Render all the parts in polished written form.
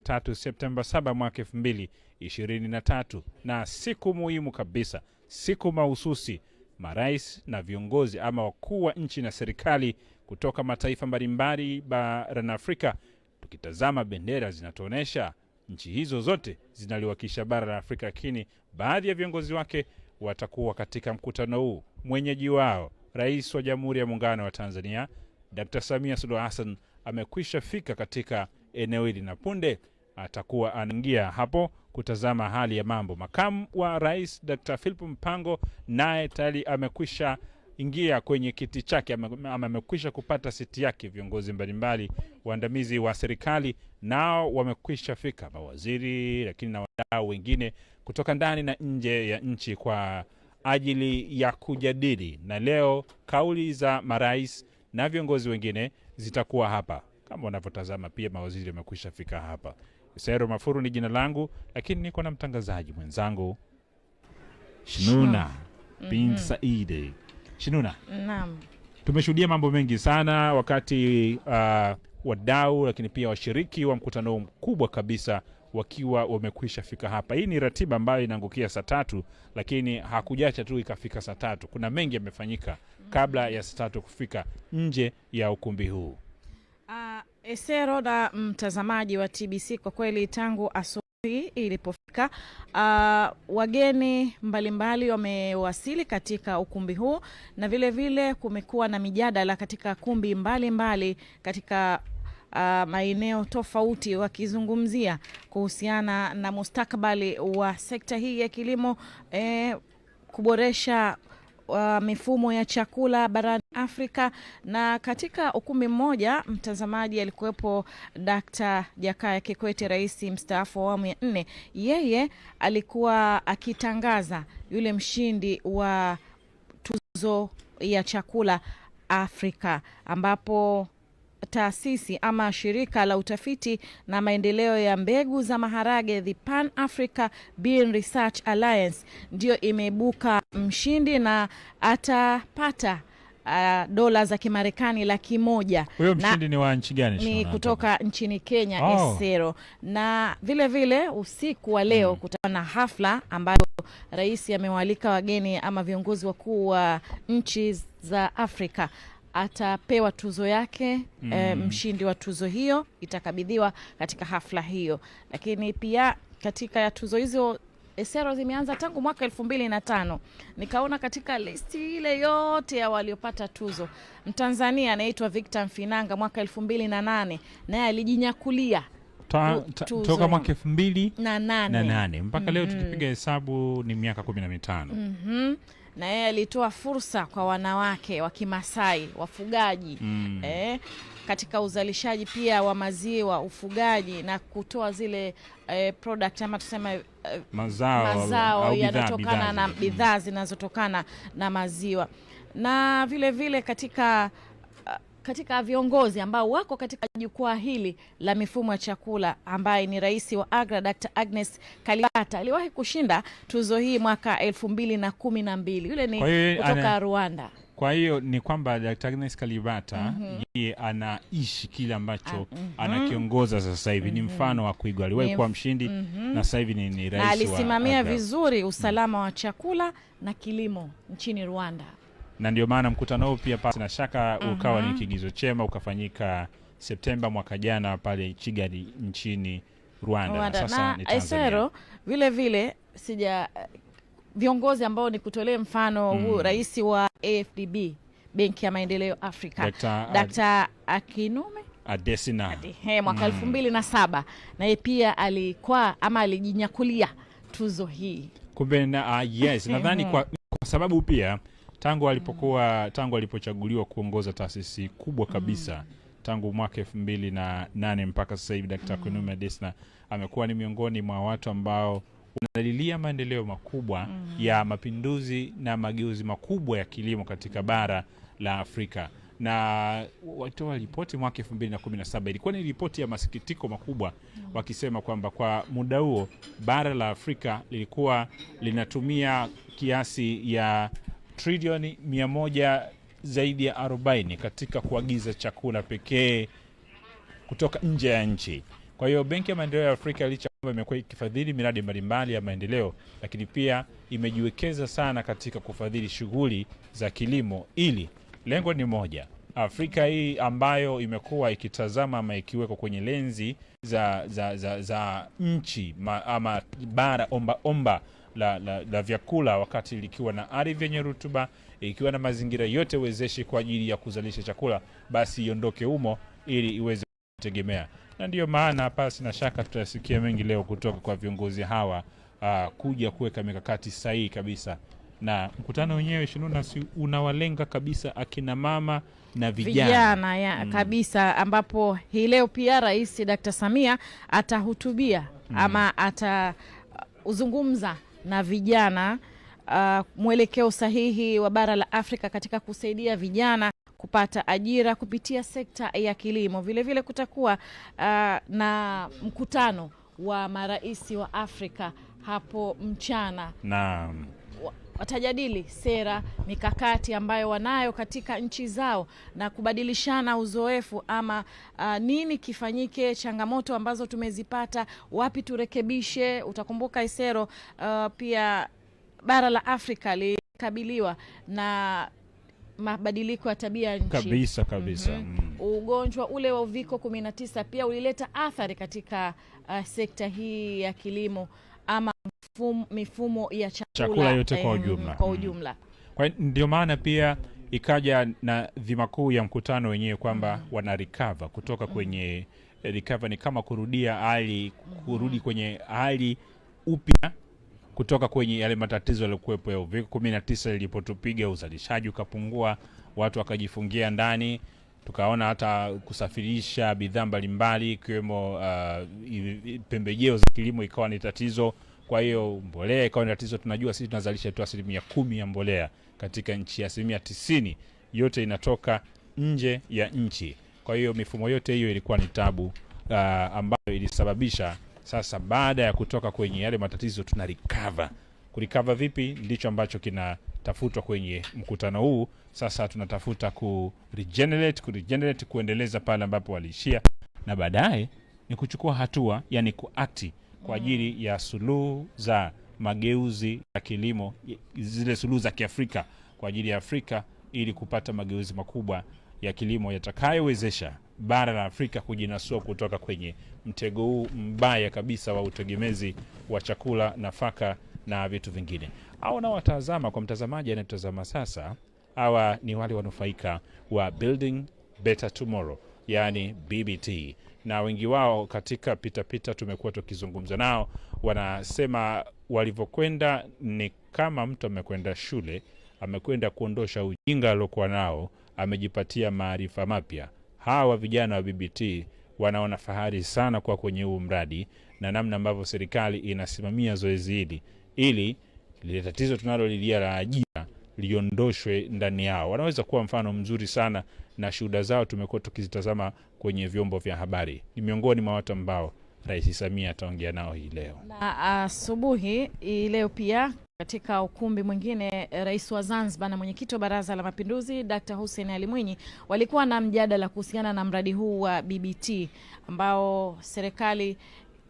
Jumatatu Septemba 7 mwaka 2023, na siku muhimu kabisa, siku mahususi. Marais na viongozi ama wakuu wa nchi na serikali kutoka mataifa mbalimbali barani Afrika, tukitazama bendera zinatuonesha nchi hizo zote zinaliwakilisha bara la Afrika, lakini baadhi ya viongozi wake watakuwa katika mkutano huu. Mwenyeji wao Rais wa Jamhuri ya Muungano wa Tanzania Dr. Samia Suluhu Hassan amekwisha fika katika eneo hili na punde atakuwa anaingia hapo kutazama hali ya mambo. Makamu wa Rais Dr. Philip Mpango naye tayari amekwisha ingia kwenye kiti chake, amekwisha kupata siti yake. Viongozi mbalimbali waandamizi wa serikali nao wamekwisha fika, mawaziri lakini na wadau wengine kutoka ndani na nje ya nchi kwa ajili ya kujadili. Na leo kauli za marais na viongozi wengine zitakuwa hapa. Kama unavyotazama pia mawaziri wamekwisha fika hapa. Sero Mafuru ni jina langu, lakini niko na mtangazaji mwenzangu Shinuna bin Saidi. Shinuna. Naam. Tumeshuhudia mambo mengi sana wakati wadau lakini pia washiriki wa mkutano mkubwa kabisa wakiwa wamekwisha fika hapa. Hii ni ratiba ambayo inaangukia saa 3, lakini hakujacha tu ikafika saa 3. Kuna mengi yamefanyika kabla ya saa 3 kufika nje ya ukumbi huu. Esero na mtazamaji wa TBC, kwa kweli tangu asubuhi ilipofika wageni mbalimbali wamewasili katika ukumbi huu, na vile vile kumekuwa na mijadala katika kumbi mbalimbali katika maeneo tofauti, wakizungumzia kuhusiana na mustakabali wa sekta hii ya kilimo, kuboresha mifumo ya chakula barani Afrika. Na katika ukumbi mmoja, mtazamaji, alikuwepo Dr. Jakaya Kikwete, rais mstaafu wa awamu ya 4. Yeye alikuwa akitangaza yule mshindi wa tuzo ya chakula Afrika, ambapo taasisi ama shirika la utafiti na maendeleo ya mbegu za maharage, the Pan Africa Bean Research Alliance, ndio imeibuka mshindi na atapata dola za Kimarekani 100,000. Huyo mshindi ni wa nchi gani? Ni kutoka nchini Kenya. Esero. Na vile vile usiku wa leo kutakuwa na hafla ambayo rais amewaalika wageni ama viongozi wakuu wa nchi za Afrika. Atapewa tuzo yake. Mshindi wa tuzo hiyo itakabidhiwa katika hafla hiyo. Lakini pia katika tuzo hizo, Esero, zimeanza tangu mwaka 2005. Nikaona katika listi ile yote ya waliopata tuzo, Mtanzania anaitwa Victor Mfinanga mwaka 2008, naye alijinyakulia toka mwaka 2008 mpaka leo tukipiga hesabu ni miaka 15. Na yeye alitoa fursa kwa wanawake wa Kimasai, wafugaji, katika uzalishaji pia wa maziwa, ufugaji, na kutoa zile product ama tuseme mazao yanayotokana na bidhaa zinazotokana na maziwa. Na vile vile katika viongozi ambao wako katika jukwaa hili la mifumo ya chakula, ambaye ni rais wa AGRA Dr. Agnes Kalibata, aliwahi kushinda tuzo hii mwaka 2012. Yule ni kutoka Rwanda. Kwa hiyo ni kwamba Dr. Agnes Kalibata yeye anaishi kile ambacho anakiongoza sasa hivi. Ni mfano wa kuigwa. Aliwahi kuwa mshindi na sasa hivi ni rais wa alisimamia vizuri usalama wa chakula na kilimo nchini Rwanda. Na ndio maana mkutano huu pia pasi na shaka ukawa ni kigizo chema, ukafanyika Septemba mwaka jana pale Kigali nchini Rwanda. Na sasa ni Tanzania. Esero, vile vile viongozi ambao ni kutolee mfano rais wa AFDB, Benki ya Maendeleo Afrika, Dr. Akinume Adesina mwaka 2007, naye pia alikuwa ama alijinyakulia tuzo hii. Kumbe yes, nadhani kwa sababu pia tangu alipochaguliwa kuongoza taasisi kubwa kabisa tangu mwaka 2008 mpaka sasa hivi, Dr. Akinume Adesina amekuwa ni miongoni mwa watu ambao wanalilia maendeleo makubwa ya mapinduzi na mageuzi makubwa ya kilimo katika bara la Afrika. Na watoa ripoti mwaka 2017, ilikuwa ni ripoti ya masikitiko makubwa, wakisema kwamba kwa muda huo bara la Afrika lilikuwa linatumia kiasi ya trilioni 100 zaidi ya 40 katika kuagiza chakula pekee kutoka nje ya nchi. Kwa hiyo Benki ya Maendeleo ya Afrika licha kwamba imekuwa ikifadhili miradi mbalimbali ya maendeleo, lakini pia imejiwekeza sana katika kufadhili shughuli za kilimo, ili lengo ni moja. Afrika hii ambayo imekuwa ikitazama ama ikiwekwa kwenye lenzi za nchi ama bara omba la vyakula, wakati likiwa na ardhi yenye rutuba, ikiwa na mazingira yote wezeshi kwa ajili ya kuzalisha chakula, basi iondoke humo ili iweze kutegemea. Na ndiyo maana hapa sina shaka tutasikia mengi leo kutoka kwa viongozi hawa kuja kuweka mikakati sahihi kabisa. Na mkutano wenyewe Shinuna unawalenga kabisa akina mama na vijana kabisa, ambapo hii leo pia Rais Dr. Samia atahutubia ama atauzungumza na vijana mwelekeo sahihi wa bara la Afrika katika kusaidia vijana kupata ajira kupitia sekta ya kilimo. Vile vile kutakuwa na mkutano wa marais wa Afrika hapo mchana. Naam. Watajadili sera, mikakati ambayo wanayo katika nchi zao na kubadilishana uzoefu ama nini kifanyike, changamoto ambazo tumezipata, wapi turekebishe. Utakumbuka Isero, pia bara la Afrika likabiliwa na mabadiliko ya tabia nchi. Kabisa. Ugonjwa ule wa uviko 19 pia ulileta athari katika sekta hii ya kilimo ama mifumo ya chakula yote kwa ujumla. Kwa ndio maana pia ikaja na dhima kuu ya mkutano wenyewe kwamba wana recover kutoka kwenye recover, ni kama kurudia hali, kurudi kwenye hali upya kutoka kwenye yale matatizo yaliokuwepo ya uviko 19 ilipotupiga, uzalishaji ukapungua, watu wakajifungia ndani, tukaona hata kusafirisha bidhaa mbalimbali ikiwemo pembejeo za kilimo ikawa ni tatizo. Kwa hiyo mbolea ikawa ni tatizo. Tunajua sisi tunazalisha tu 10% ya mbolea katika nchi, 90% yote inatoka nje ya nchi. Kwa hiyo mifumo yote hiyo ilikuwa ni tabu ambayo ilisababisha sasa baada ya kutoka kwenye yale matatizo tuna recover. Kurecover vipi ndicho ambacho kinatafutwa kwenye mkutano huu. Sasa tunatafuta kuregenerate, kuendeleza pale ambapo waliishia, na baadaye ni kuchukua hatua, yani kuakti kwa ajili ya suluhu za mageuzi ya kilimo, zile suluhu za Kiafrika kwa ajili ya Afrika, ili kupata mageuzi makubwa ya kilimo yatakayowezesha bara la Afrika kujinasua kutoka kwenye mtego huu mbaya kabisa wa utegemezi wa chakula, nafaka na vitu vingine. Au na watazama kwa mtazamaji anayetazama sasa, hawa ni wale wanufaika wa Building Better Tomorrow, yani BBT, na wengi wao katika pita tumekuwa tukizungumza nao. Wanasema walivyokwenda ni kama mtu amekwenda shule, amekwenda kuondosha ujinga aliokuwa nao, amejipatia maarifa mapya. Hawa vijana wa BBT wanaona fahari sana kwa kwenye huu mradi na namna ambavyo serikali inasimamia zoezi hili, ili lile tatizo tunalolilia la ajira liondoshwe ndani yao. Wanaweza kuwa mfano mzuri sana, na shuhuda zao tumekuwa tukizitazama kwenye vyombo vya habari. Ni miongoni mwa watu ambao Rais Samia ataongea nao hii leo. Na asubuhi leo pia katika ukumbi mwingine, Rais wa Zanzibar na mwenyekiti wa Baraza la Mapinduzi Dr. Hussein Ali Mwinyi walikuwa na mjadala kuhusiana na mradi huu wa BBT ambao serikali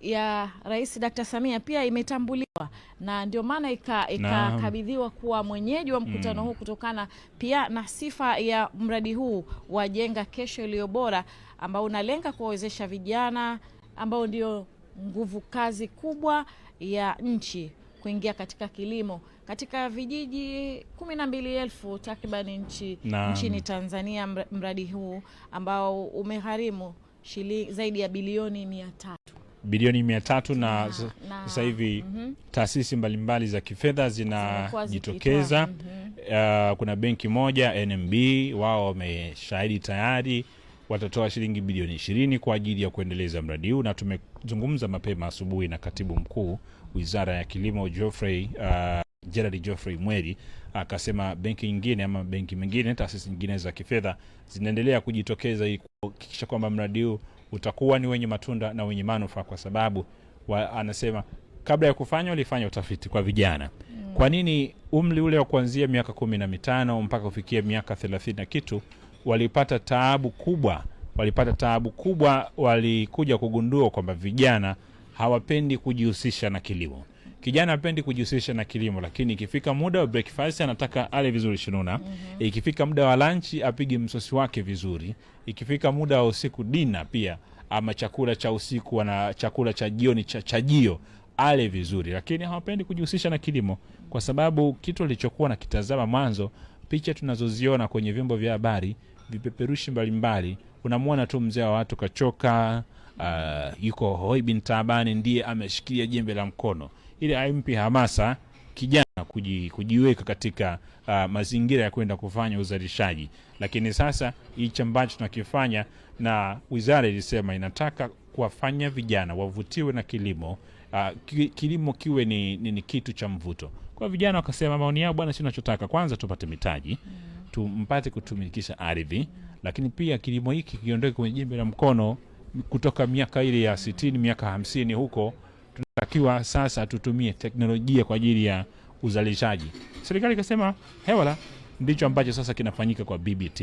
ya Rais Dr. Samia pia imetambuliwa, na ndio maana ikakabidhiwa kuwa mwenyeji wa mkutano huu kutokana pia na sifa ya mradi huu wa Jenga Kesho Iliyo Bora, ambao unalenga kuwawezesha vijana ambao ndio nguvu kazi kubwa ya nchi kuingia katika kilimo katika vijiji 12,000 takriban nchini Tanzania. Mradi huu ambao umegharimu zaidi ya bilioni 300 na sasa hivi taasisi mbalimbali za kifedha zinajitokeza. Kuna benki moja NMB, wao wameshahidi tayari watatoa shilingi bilioni 20 kwa ajili ya kuendeleza mradi huu, na tumezungumza mapema asubuhi na Katibu Mkuu Wizara ya Kilimo Gerald Geoffrey Mweri, akasema benki nyingine ama benki mengine, taasisi nyingine za kifedha zinaendelea kujitokeza ili kuhakikisha kwamba mradi huu utakuwa ni wenye matunda na wenye manufaa, kwa sababu anasema kabla ya kufanya walifanya utafiti kwa vijana. Kwa nini umri ule wa kuanzia miaka 15 mpaka kufikia miaka 30 na kitu walipata taabu kubwa walipata taabu kubwa, walikuja kugundua kwamba vijana hawapendi kujihusisha na kilimo. Kijana hapendi kujihusisha na kilimo, lakini ikifika muda wa breakfast anataka ale vizuri Shinuna. Ikifika muda wa lunch apige msosi wake vizuri. Ikifika muda wa usiku dinner pia, ama chakula cha usiku na chakula cha jioni chajio ale vizuri, lakini hawapendi kujihusisha na kilimo kwa sababu kitu alichokuwa na kitazama mwanzo, picha tunazoziona kwenye vyombo vya habari, vipeperushi mbalimbali, unamwona tu mzee wa watu kachoka, yuko hoi bin taabani, ndiye ameshikilia jembe la mkono. Ile haimpi hamasa kijana kujiweka katika mazingira ya kwenda kufanya uzalishaji. Lakini sasa hicho ambacho tunakifanya, na wizara ilisema inataka kuwafanya vijana wavutiwe na kilimo, kilimo kiwe ni kitu cha mvuto. Kwa vijana wakasema maoni yao, bwana, sisi tunachotaka kwanza tupate mitaji, tumpate kutumikisha ardhi, lakini pia kilimo hiki kiondoke kwenye jembe la mkono kutoka miaka ile ya 60 miaka 50 huko. Tunatakiwa sasa tutumie teknolojia kwa ajili ya uzalishaji. Serikali ikasema hewala, ndicho ambacho sasa kinafanyika kwa BBT,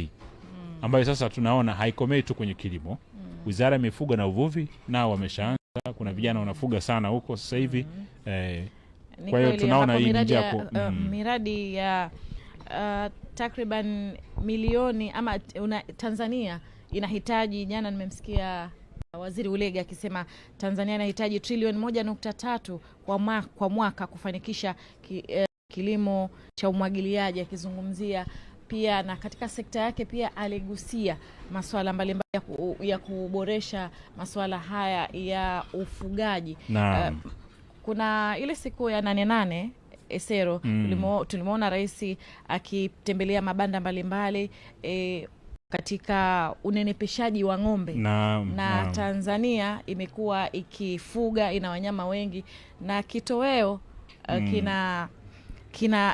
ambayo sasa tunaona haikomei tu kwenye kilimo. Wizara ya Mifugo na Uvuvi nao wameshaanza, kuna vijana wanafuga sana huko sasa hivi. Kwa hiyo tunaona hii miradi ya takriban milioni ama Tanzania inahitaji, jana nimemsikia Waziri Ulega akisema Tanzania inahitaji trilioni 1.3 kwa mwaka kufanikisha kilimo cha umwagiliaji, akizungumzia pia na katika sekta yake pia aligusia masuala mbalimbali ya kuboresha masuala haya ya ufugaji. Kuna ile siku ya 8 Esero tulimuona rais akitembelea mabanda mbalimbali katika unenepeshaji wa ng'ombe na Tanzania imekuwa ikifuga, ina wanyama wengi, na kitoweo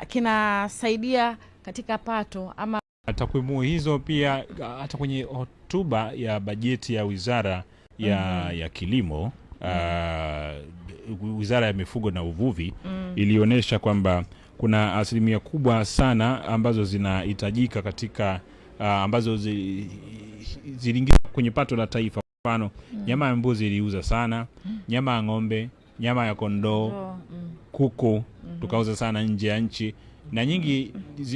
kinasaidia katika pato. Ama takwimu hizo pia hata kwenye hotuba ya bajeti ya wizara ya kilimo, wizara ya Mifugo na Uvuvi ilionyesha kwamba kuna asilimia kubwa sana ambazo zinahitajika katika ambazo ziliingia kwenye pato la taifa. Mfano, nyama ya mbuzi iliuza sana, nyama ya ng'ombe, nyama ya kondoo, kuku tukauza sana nje ya nchi, na nyingi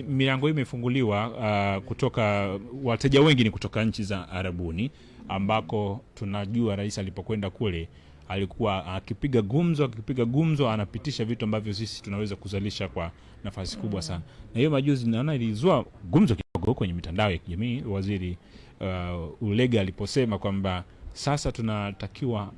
milango hii imefunguliwa kutoka wateja wengi ni kutoka nchi za Arabuni, ambako tunajua rais alipokwenda kule alikuwa akipiga gumzo anapitisha vitu ambavyo sisi tunaweza kuzalisha kwa nafasi kubwa sana. Na hiyo majuzi naona ilizua gumzo kidogo kwenye mitandao ya kijamii, Waziri Ulega aliposema kwamba sasa tunatakiwa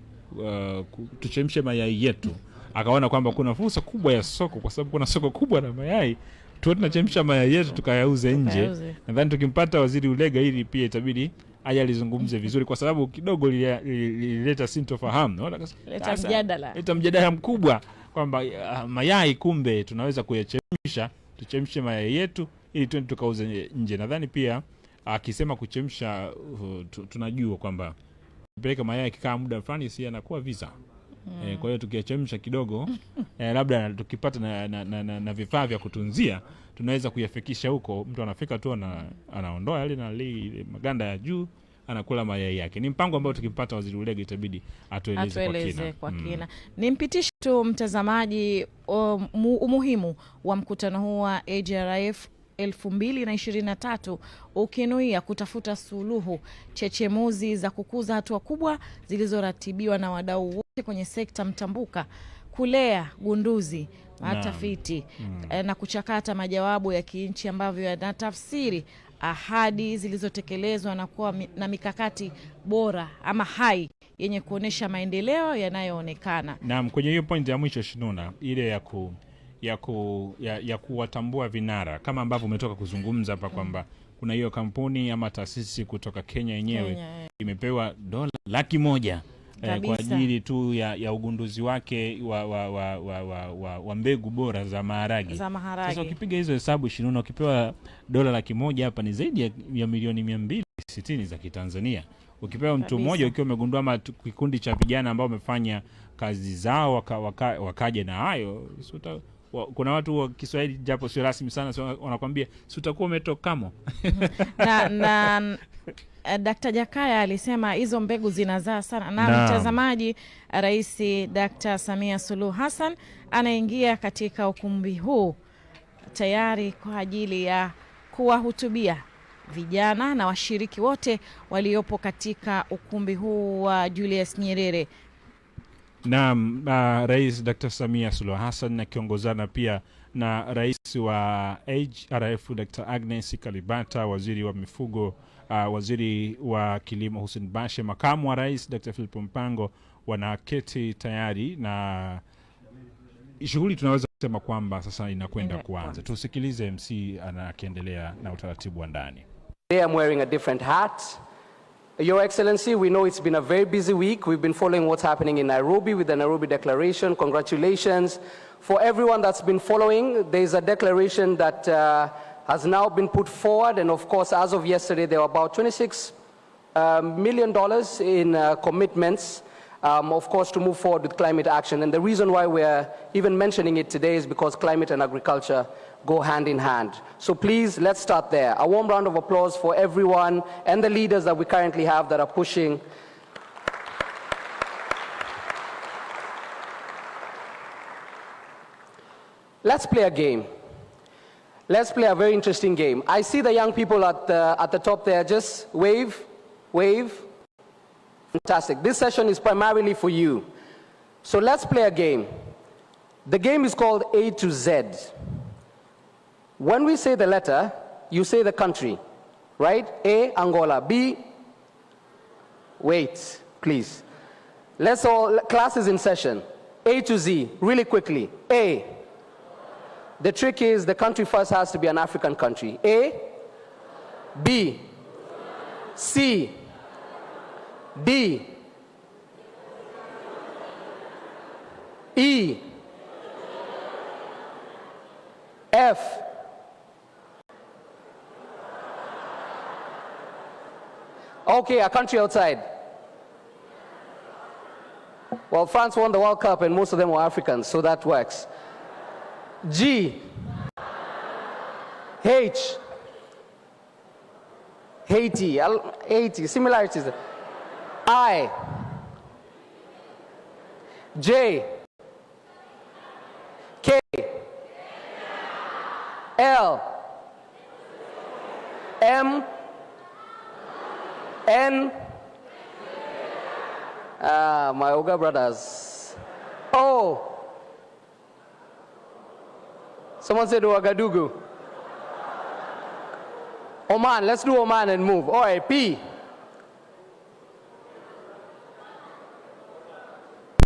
tuchemshe mayai yetu. Akaona kwamba kuna fursa kubwa ya soko, kwa sababu kuna soko kubwa la mayai, tunachemsha mayai yetu tukayauze nje. Nadhani tukimpata Waziri Ulega hili pia itabidi aje alizungumze vizuri, kwa sababu kidogo lilileta sintofahamu, leta mjadala mkubwa kwamba mayai kumbe tunaweza kuyachemsha, tuchemshe mayai yetu ili twende tukauze nje. Nadhani pia akisema kuchemsha, tunajua kwamba kupeleka mayai kikaa muda fulani si anakuwa visa. Kwa hiyo tukiachemsha kidogo labda tukipata na vifaa vya kutunzia, tunaweza kuyafikisha huko, mtu anafika tu anaondoa yale na maganda ya juu, anakula mayai yake. Ni mpango ambao tukimpata Waziri Ulega itabidi atueleze kwa kina. Nimpitishe tu mtazamaji umuhimu wa mkutano huu wa AGRF 2023 ukinuia kutafuta suluhu chechemuzi za kukuza hatua kubwa zilizoratibiwa na wadau wote kwenye sekta mtambuka, kulea gunduzi, matafiti na kuchakata majawabu ya kinchi ambavyo yanatafsiri ahadi zilizotekelezwa na kuwa na mikakati bora ama hai yenye kuonesha maendeleo yanayoonekana. Naam, kwenye hiyo point ya mwisho Shinuna, ile ya kuwatambua vinara, kama ambavyo umetoka kuzungumza hapa kwamba kuna hiyo kampuni ama taasisi kutoka Kenya yenyewe imepewa $100,000 kwa ajili tu ya ugunduzi wake wa mbegu bora za maharage. Sasa ukipiga hizo hesabu Shinuna, ukipewa $100,000 hapa ni zaidi ya milioni 260 za Kitanzania. Ukipewa mtu mmoja ukiwa umegundua ama kikundi cha vijana ambao wamefanya kazi zao wakaje na hayo, kuna watu wa Kiswahili japo sio rasmi sana wanakuambia si utakuwa umetokamo. Dr. Jakaya alisema hizo mbegu zinazaa sana. Na mtazamaji, Rais Dr. Samia Suluhu Hassan anaingia katika ukumbi huu tayari kwa ajili ya kuwahutubia vijana na washiriki wote waliopo katika ukumbi huu wa Julius Nyerere. Naam, Rais Dr. Samia Suluhu Hassan akiongozana pia na Rais wa HRF Dr. Agnes Kalibata, Waziri wa Mifugo, Waziri wa Kilimo Hussein Bashe, Makamu wa Rais Dr. Philip Mpango, wanaketi tayari na shughuli tunaweza kusema kwamba sasa inakwenda kuanza. Tusikilize MC anakiendelea na utaratibu wa ndani. Today I'm wearing a different hat. Your Excellency, we know it's been a very busy week. We've been following what's happening in Nairobi with the Nairobi Declaration. Congratulations. For everyone that's been following, there's a declaration that has now been put forward. And of course, as of yesterday, there were about $26 million in commitments, of course, to move forward with climate action. And the reason why we're even mentioning it today is because climate and agriculture go hand in hand. So please, let's start there. A warm round of applause for everyone and the leaders that we currently have that are pushing. Let's play a game. Let's play a very interesting game. I see the young people at the top there. Just wave, wave. Fantastic. This session is primarily for you. So let's play a game. The game is called A to Z. When we say the letter, you say the country, right? A, Angola. B, wait, please. Let's all, class is in session. A to Z, really quickly. A. The trick is the country first has to be an African country. A, B, C, D, E, F, okay, a country outside. Well, France won the World Cup and most of them were Africans, so that works. G, H, Haiti, Haiti, similarities. I, J, K, L, M, N, my Oga brothers. O, someone said Ouagadougou. Oman, let's do Oman and move. All right, P.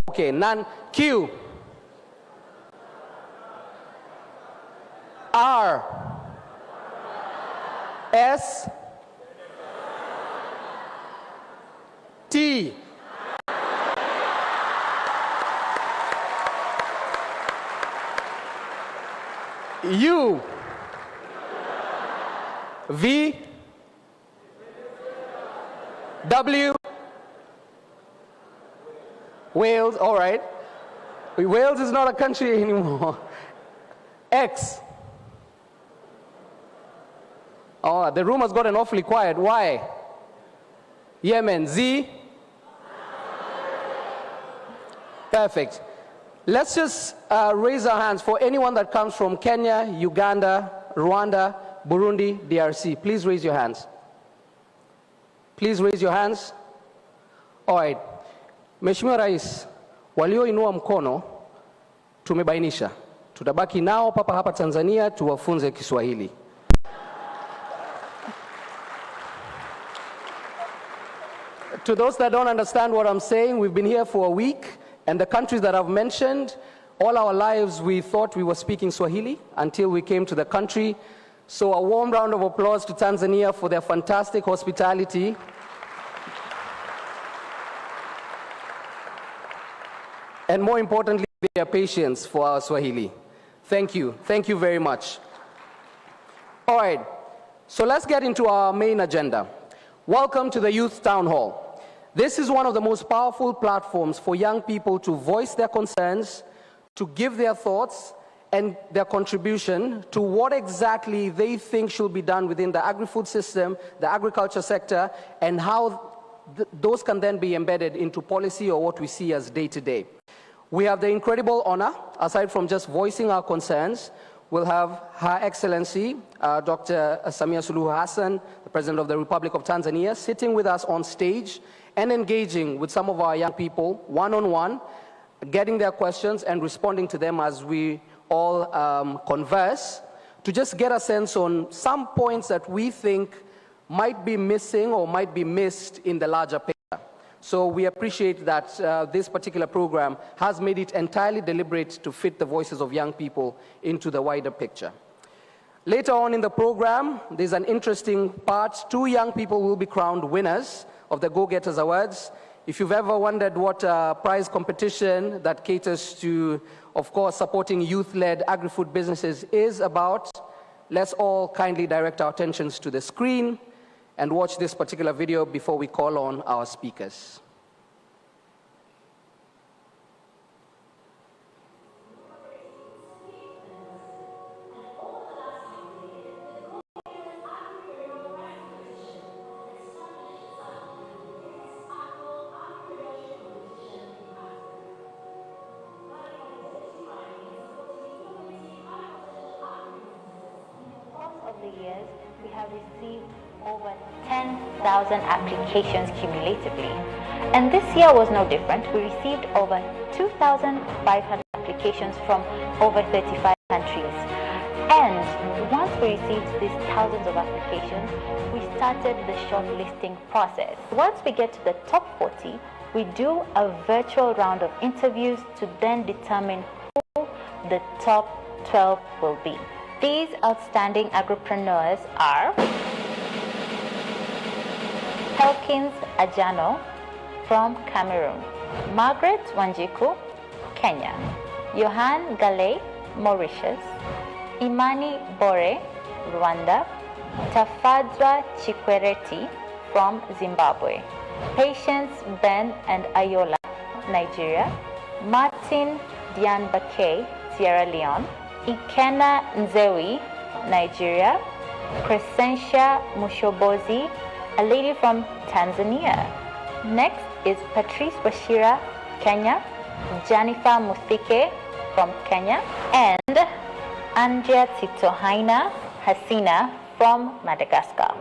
Okay, none. Q. R. S. T. U. V. W. Wales, all right. Wales is not a country anymore. X. Oh, the room has gotten awfully quiet. Why? Yemen. Z. Perfect. Let's just raise our hands for anyone that comes from Kenya, Uganda, Rwanda, Burundi, DRC. Please raise your hands. Please raise your hands. All right. Mheshimiwa Rais, walioinua mkono tumebainisha. Tutabaki nao papa hapa Tanzania tuwafunze Kiswahili. To those that don't understand what I'm saying, we've been here for a week, and the countries that I've mentioned, all our lives we thought we were speaking Swahili until we came to the country. So a warm round of applause to Tanzania for their fantastic hospitality. And more importantly, their patience for our Swahili. Thank you. Thank you very much. All right. So let's get into our main agenda. Welcome to the Youth Town Hall. This is one of the most powerful platforms for young people to voice their concerns, to give their thoughts, and their contribution to what exactly they think should be done within the agri-food system, the agriculture sector, and how those can then be embedded into policy or what we see as day-to-day. We have the incredible honor, aside from just voicing our concerns, we'll have Her Excellency, Dr. Samia Suluhu Hassan, the President of the Republic of Tanzania, sitting with us on stage and engaging with some of our young people one-on-one, getting their questions and responding to them as we all converse, to just get a sense on some points that we think might be missing or might be missed in the larger picture. So we appreciate that this particular program has made it entirely deliberate to fit the voices of young people into the wider picture. Later on in the program, there's an interesting part. 2 young people will be crowned winners of the Go-Getters Awards. If you've ever wondered what a prize competition that caters to, of course, supporting youth-led agri-food businesses is about, let's all kindly direct our attentions to the screen and watch this particular video before we call on our speakers. Years, we have received over 10,000 applications cumulatively. And this year was no different. We received over 2,500 applications from over 35 countries. And once we received these thousands of applications, we started the shortlisting process. Once we get to the top 40, we do a virtual round of interviews to then determine who the top 12 will be. These outstanding agripreneurs are Helkins Ajano from Cameroon, Margaret Wanjiku, Kenya, Johan Gale, Mauritius, Imani Bore, Rwanda, Tafadzwa Chikwereti from Zimbabwe, Patience Ben and Ayola, Nigeria, Martin Dianbake, Sierra Leone, Ikena Nzewi, Nigeria, Crescentia Mushobozi, a lady from Tanzania. Next is Patrice Bashira, Kenya, Jennifer Muthike from Kenya, and Andrea Titohaina Hasina from Madagascar.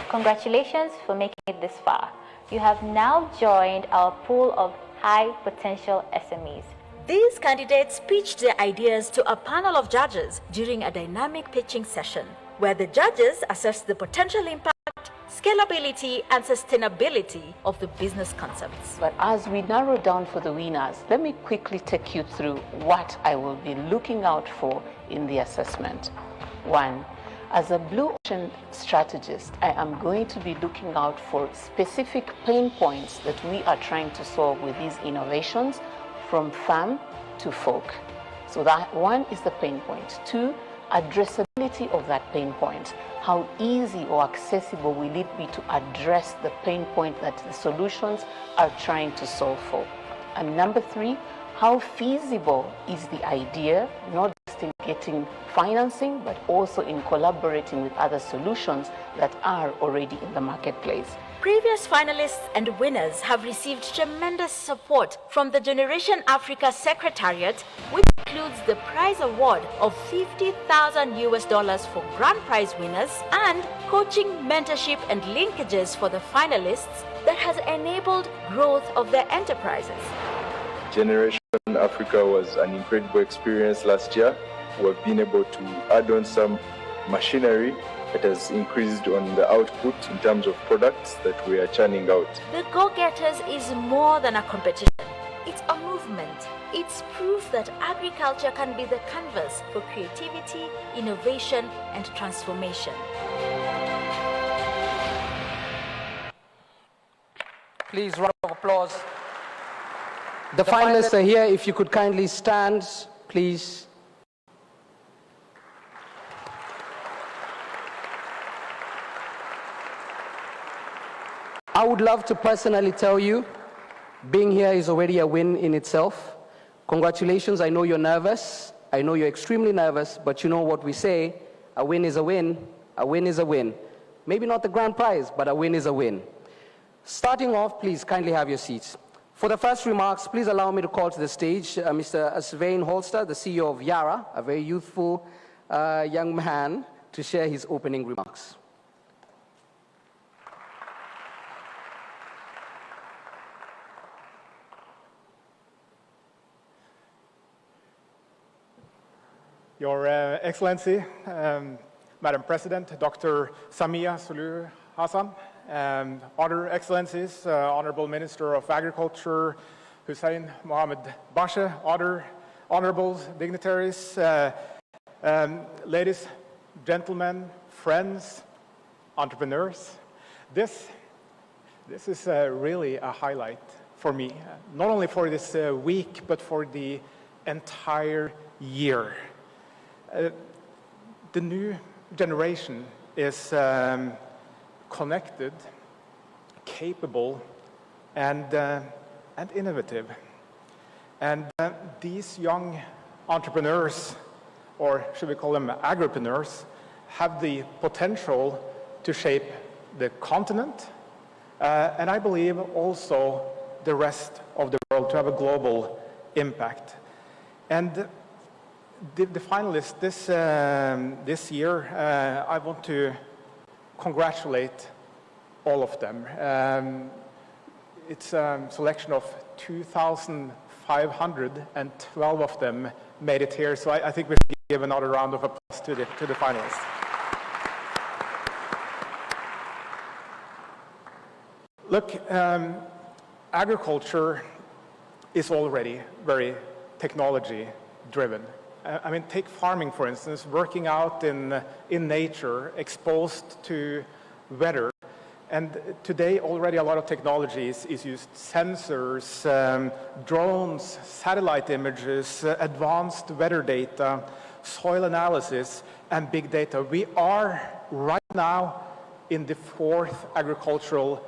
Congratulations for making it this far. You have now joined our pool of high potential SMEs. These candidates pitched their ideas to a panel of judges during a dynamic pitching session, where the judges assessed the potential impact, scalability, and sustainability of the business concepts. But as we narrow down for the winners, let me quickly take you through what I will be looking out for in the assessment. 1. As a Blue Ocean strategist, I am going to be looking out for specific pain points that we are trying to solve with these innovations, from farm to fork. So that 1 is the pain point. 2, addressability of that pain point. How easy or accessible will it be to address the pain point that the solutions are trying to solve for? And number 3, how feasible is the idea, not just in getting financing, but also in collaborating with other solutions that are already in the marketplace. Previous finalists and winners have received tremendous support from the Generation Africa Secretariat, which includes the prize award of $50,000 for grand prize winners and coaching, mentorship, and linkages for the finalists that has enabled growth of their enterprises. Generation Africa was an incredible experience last year. We've been able to add on some machinery that has increased on the output in terms of products that we are churning out. The Go-Getters is more than a competition. It's a movement. It's proof that agriculture can be the canvas for creativity, innovation, and transformation. Please, round of applause. The finalists are here. If you could kindly stand, please. I would love to personally tell you, being here is already a win in itself. Congratulations, I know you're nervous, I know you're extremely nervous, but you know what we say, a win is a win, a win is a win. Maybe not the grand prize, but a win is a win. Starting off, please kindly have your seats. For the first remarks, please allow me to call to the stage Mr. Svein Holster, the CEO of Yara, a very youthful young man, to share his opening remarks. Your Excellency, Madam President, Dr. Samia Suluhu Hassan, Other Excellencies, Honorable Minister of Agriculture, Hussein Mohammed Basha, other honorable dignitaries, ladies, gentlemen, friends, entrepreneurs. This is really a highlight for me, not only for this week, but for the entire year. The new generation is connected, capable, and innovative. And these young entrepreneurs, or should we call them agripreneurs, have the potential to shape the continent, and I believe also the rest of the world, to have a global impact. And the finalists this year, I want to congratulate all of them. It's a selection of 2,512 of them made it here, so I think we should give another round of applause to the finalists. Look, agriculture is already very technology-driven. I mean, take farming, for instance, working out in nature, exposed to weather. And today, already a lot of technologies is used. Sensors, drones, satellite images, advanced weather data, soil analysis, and big data. We are right now in the fourth agricultural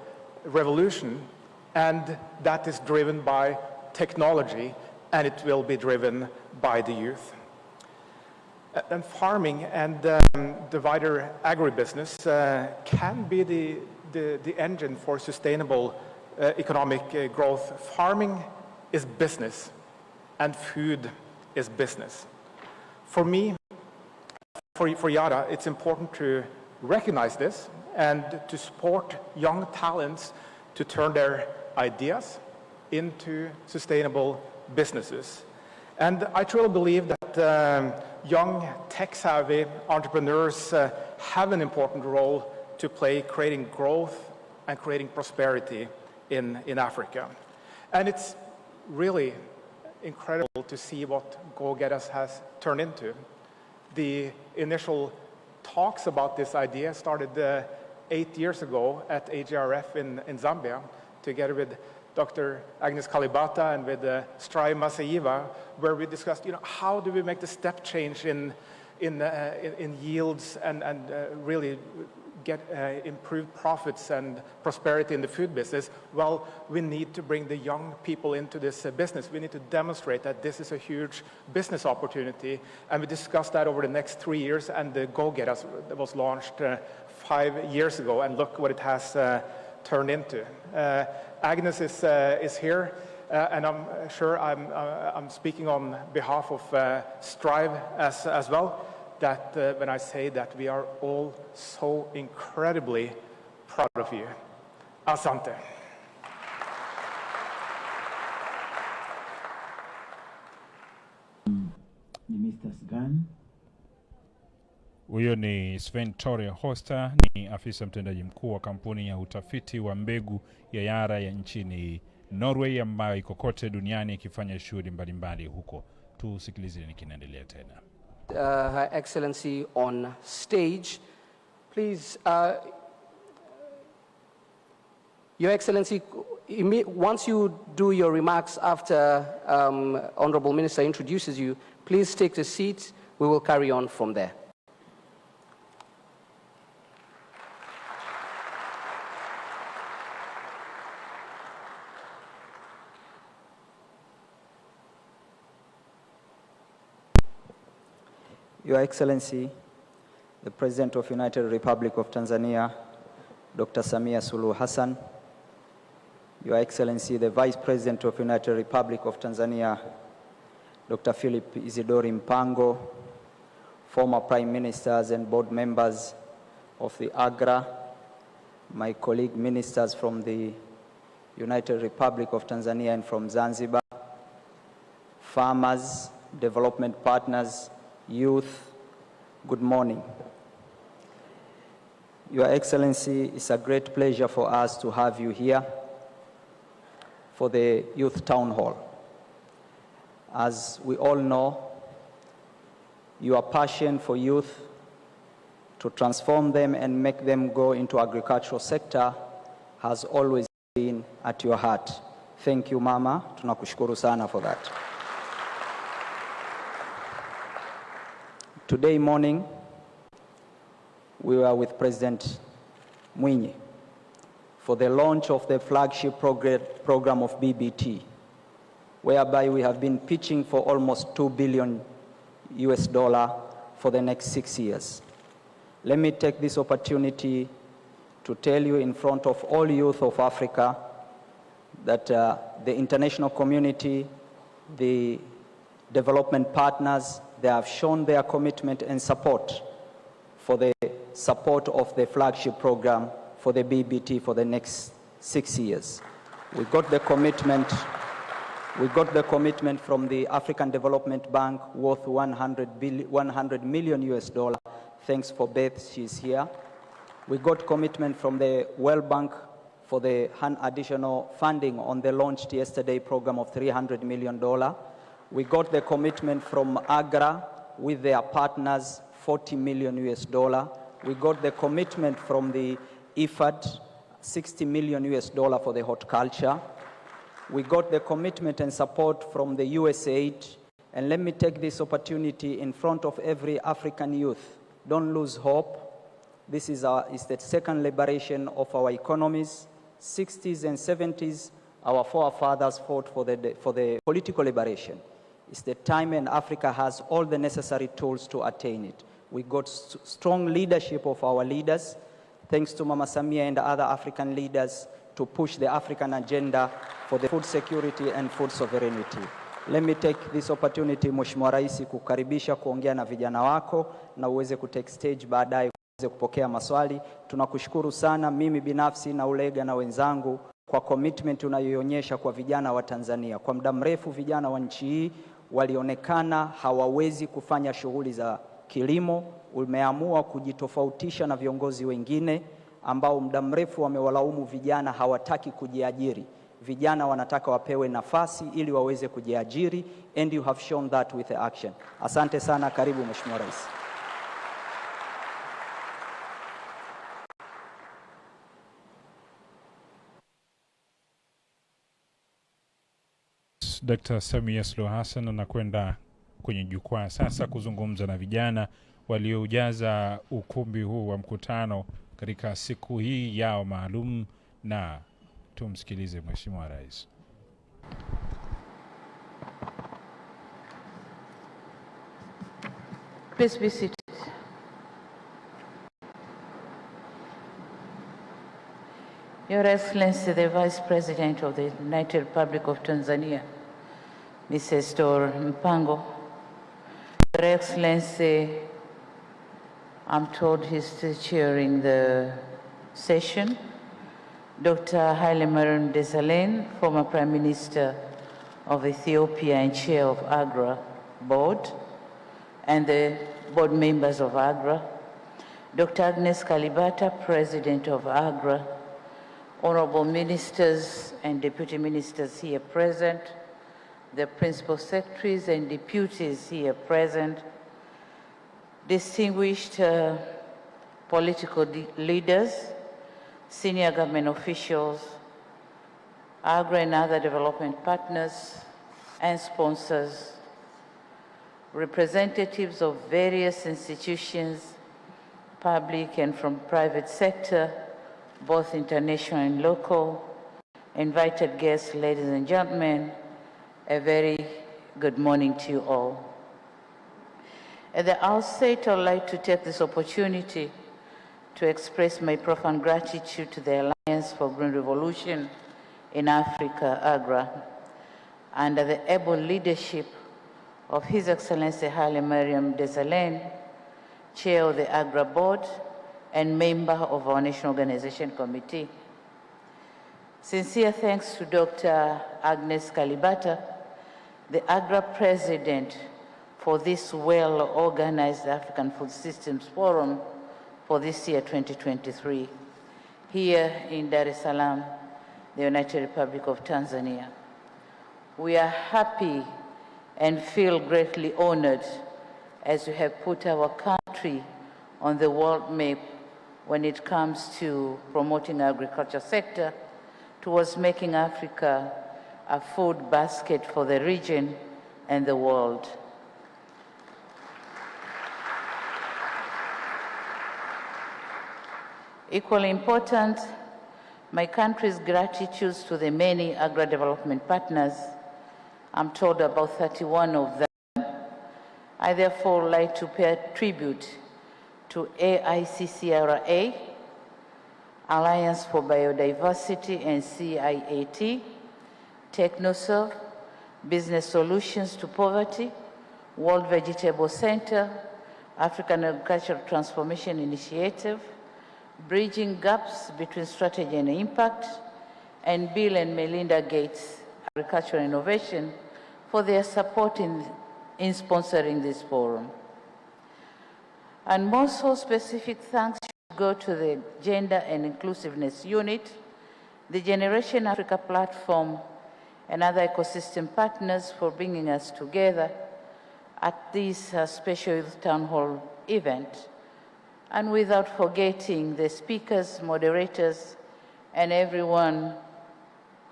revolution, and that is driven by technology, and it will be driven by the youth. And farming and the wider agribusiness can be the engine for sustainable economic growth. Farming is business, and food is business. For me, for Yara, it's important to recognize this and to support young talents to turn their ideas into sustainable businesses. And I truly believe that young tech-savvy entrepreneurs have an important role to play, creating growth and creating prosperity in Africa. And it's really incredible to see what Go-Getters has turned into. The initial talks about this idea started 8 years ago at AGRF in Zambia, together with Dr. Agnes Kalibata and with Strive Masaiva, where we discussed, how do we make the step change in yields and really get improved profits and prosperity in the food business. Well, we need to bring the young people into this business. We need to demonstrate that this is a huge business opportunity, and we discussed that over the next 3 years, and the Go-Getters was launched 5 years ago, and look what it has turned into. Agnes is here, and I'm sure I'm speaking on behalf of Strive as well, that when I say that we are all so incredibly proud of you. Asante. Huyo ni Svein Tore Holster, ni afisa mtendaji mkuu wa kampuni ya utafiti wa mbegu ya Yara ya nchini Norway, ambayo iko kote duniani ikifanya shughuli mbalimbali huko. Tusikilize ni kinaendelea tena. Her Excellency on stage. Please, Your Excellency, once you do your remarks after Honorable Minister introduces you, please take the seat. We will carry on from there. Your Excellency, the President of United Republic of Tanzania, Dr. Samia Suluhu Hassan, Your Excellency, the Vice President of United Republic of Tanzania, Dr. Philip Isidori Mpango, former Prime Ministers and board members of the AGRA, my colleague ministers from the United Republic of Tanzania and from Zanzibar, farmers, development partners, youth, good morning. Your Excellency, it's a great pleasure for us to have you here for the Youth Town Hall. As we all know, your passion for youth to transform them and make them go into agricultural sector has always been at your heart. Thank you, Mama. Tunakushukuru sana for that. Today morning, we were with President Mwinyi for the launch of the flagship program of BBT, whereby we have been pitching for almost $2 billion for the next 6 years. Let me take this opportunity to tell you in front of all youth of Africa that the international community, the development partners, they have shown their commitment and support for the support of the flagship program for the BBT for the next 6 years. We got the commitment from the African Development Bank worth $100 million. Thanks for Beth, she's here. We got commitment from the World Bank for the additional funding on the launched yesterday program of $300 million. We got the commitment from AGRA with their partners, $40 million. We got the commitment from the IFAD, $60 million for the horticulture. We got the commitment and support from the USAID. And let me take this opportunity in front of every African youth. Don't lose hope. This is the second liberation of our economies. 60s and 70s, our forefathers fought for the political liberation. It's the time, and Africa has all the necessary tools to attain it. We got strong leadership of our leaders, thanks to Mama Samia and other African leaders, to push the African agenda for the food security and food sovereignty. Let me take this opportunity, Mheshimiwa Rais, kukaribisha kuongea na vijana wako na uweze kutake stage baadaye uweze kupokea maswali. Tunakushukuru sana, mimi binafsi na ulega na wenzangu, kwa commitment unayoonyesha kwa vijana wa Tanzania. Kwa muda mrefu vijana wa nchi hii walionekana hawawezi kufanya shughuli za kilimo. Umeamua kujitofautisha na viongozi wengine ambao muda mrefu wamewalaumu vijana hawataki kujiajiri. Vijana wanataka wapewe nafasi ili waweze kujiajiri, and you have shown that with the action. Asante sana, karibu Mheshimiwa Rais. Dr. Samia Suluhu Hassan anakwenda kwenye jukwaa sasa kuzungumza na vijana walioujaza ukumbi huu wa mkutano katika siku hii yao maalum, na tumsikilize Mheshimiwa Rais. Please be seated. Your Excellency, the Vice President of the United Republic of Tanzania, Mrs. Dor Mpango, Your Excellency, I'm told he's still chairing the session, Dr. Haile Mariam Desalegn, former Prime Minister of Ethiopia and Chair of AGRA Board, and the board members of AGRA, Dr. Agnes Kalibata, President of AGRA, Honorable Ministers and Deputy Ministers here present, the Principal Secretaries and Deputies here present, distinguished political leaders, senior government officials, AGRA and other development partners and sponsors, representatives of various institutions, public and from private sector, both international and local, invited guests, ladies and gentlemen, a very good morning to you all. At the outset, I'd like to take this opportunity to express my profound gratitude to the Alliance for Green Revolution in Africa, AGRA, under the able leadership of His Excellency Haile Mariam Desalegn, Chair of the AGRA Board and member of our National Organization Committee. Sincere thanks to Dr. Agnes Kalibata, the AGRA President, for this well-organized African Food Systems Forum for this year, 2023, here in Dar es Salaam, the United Republic of Tanzania. We are happy and feel greatly honored as we have put our country on the world map when it comes to promoting the agriculture sector towards making Africa a food basket for the region and the world. Equally important, my country's gratitude to the many agri-development partners. I'm told about 31 of them. I therefore would like to pay tribute to AICCRA, Alliance for Biodiversity and CIAT, TechnoServe, Business Solutions to Poverty, World Vegetable Center, African Agricultural Transformation Initiative, Bridging Gaps Between Strategy and Impact, and Bill and Melinda Gates Agricultural Innovation for their support in sponsoring this forum. And more so specific thanks should go to the Gender and Inclusiveness Unit, the Generation Africa Platform, and other ecosystem partners for bringing us together at this special Youth Town Hall event. And without forgetting the speakers, moderators, and everyone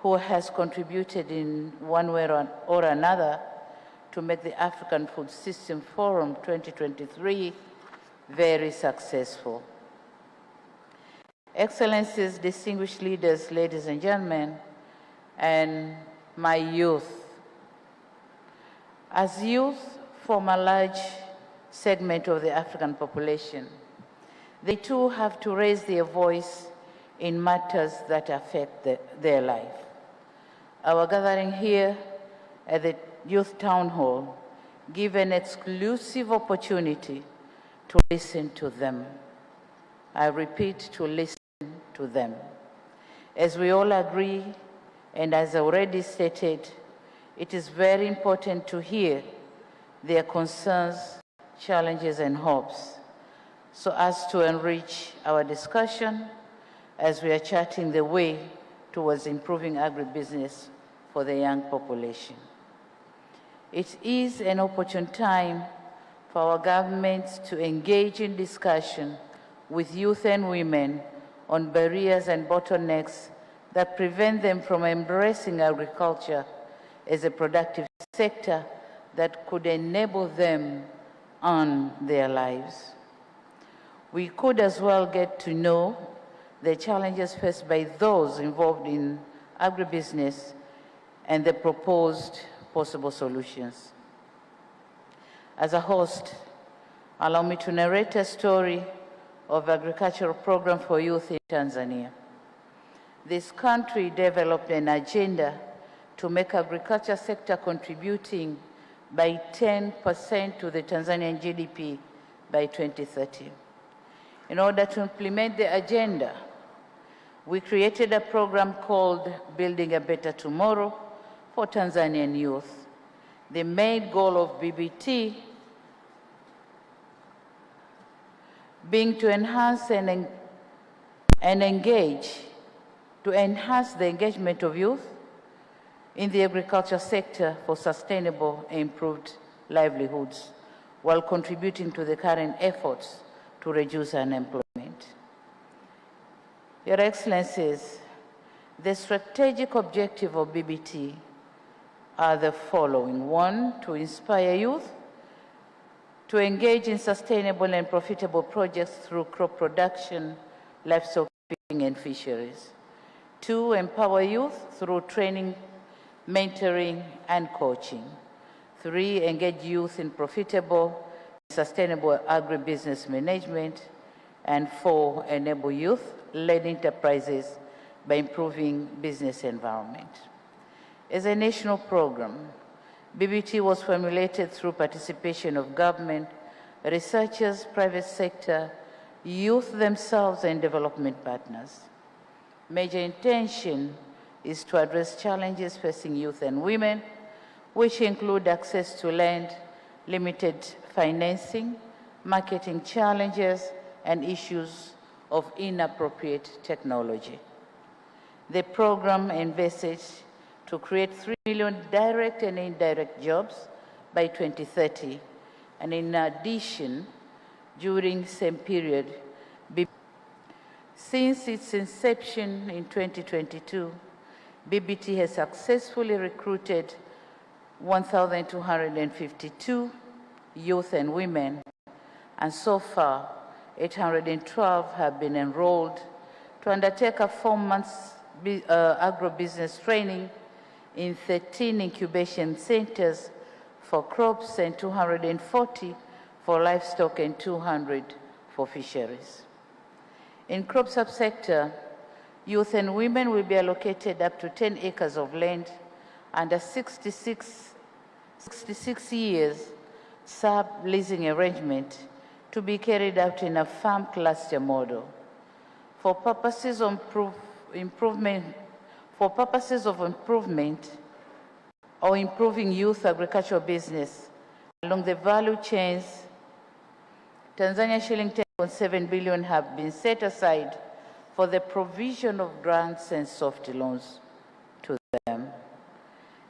who has contributed in one way or another to make the African Food System Forum 2023 very successful. Excellencies, distinguished leaders, ladies and gentlemen, and my youth. As youth form a large segment of the African population, they too have to raise their voice in matters that affect their life. Our gathering here at the Youth Town Hall give an exclusive opportunity to listen to them. I repeat, to listen to them. As we all agree, and as already stated, it is very important to hear their concerns, challenges, and hopes, so as to enrich our discussion as we are charting the way towards improving agribusiness for the young population. It is an opportune time for our governments to engage in discussion with youth and women on barriers and bottlenecks that prevent them from embracing agriculture as a productive sector that could enable them on their lives. We could as well get to know the challenges faced by those involved in agribusiness and the proposed possible solutions. As a host, allow me to narrate a story of agricultural program for youth in Tanzania. This country developed an agenda to make agriculture sector contributing by 10% to the Tanzanian GDP by 2030. In order to implement the agenda, we created a program called Building a Better Tomorrow for Tanzanian youth. The main goal of BBT being to enhance and engage, to enhance the engagement of youth in the agriculture sector for sustainable and improved livelihoods, while contributing to the current efforts to reduce unemployment. Your Excellencies, the strategic objective of BBT are the following. One, to inspire youth to engage in sustainable and profitable projects through crop production, livestock keeping, and fisheries. Two, empower youth through training, mentoring, and coaching. Three, engage youth in profitable, sustainable agribusiness management, and 4, enable youth-led enterprises by improving business environment. As a national program, BBT was formulated through participation of government, researchers, private sector, youth themselves, and development partners. Major intention is to address challenges facing youth and women, which include access to land, limited financing, marketing challenges, and issues of inappropriate technology. The program envisages to create 3 million direct and indirect jobs by 2030, and in addition, during the same period, since its inception in 2022, BBT has successfully recruited 1,252 youth and women, and so far, 812 have been enrolled to undertake a 4-month agribusiness training in 13 incubation centers for crops and 240 for livestock and 200 for fisheries. In crop subsector, youth and women will be allocated up to 10 acres of land under 66 years sub-leasing arrangement to be carried out in a farm cluster model. For purposes of improvement or improving youth agricultural business along the value chains, Tanzania shilling 10.7 billion have been set aside for the provision of grants and soft loans to them.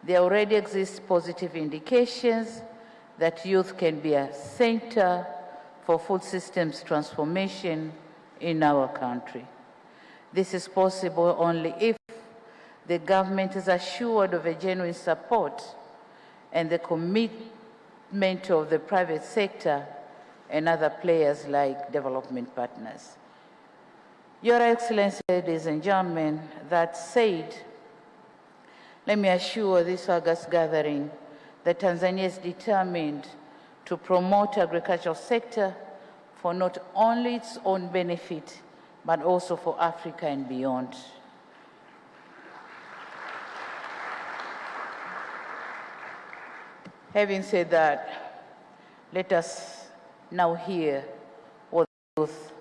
There already exist positive indications that youth can be a center for food systems transformation in our country. This is possible only if the government is assured of a genuine support and the commitment of the private sector and other players like development partners. Your Excellency, ladies and gentlemen, that said, let me assure this August gathering that Tanzania is determined to promote agricultural sector for not only its own benefit, but also for Africa and beyond. Having said that, let us now hear what the youth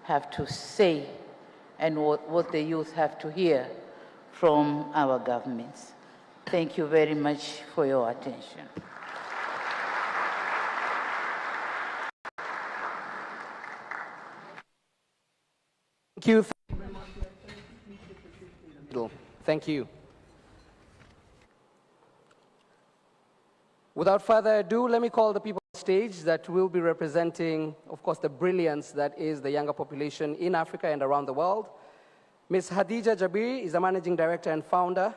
have to say and what the youth have to hear from our governments. Thank you very much for your attention. Thank you. Thank you. Without further ado, let me call the people on stage that will be representing, of course, the brilliance that is the younger population in Africa and around the world. Ms. Hadija Jabiri is the Managing Director and Founder,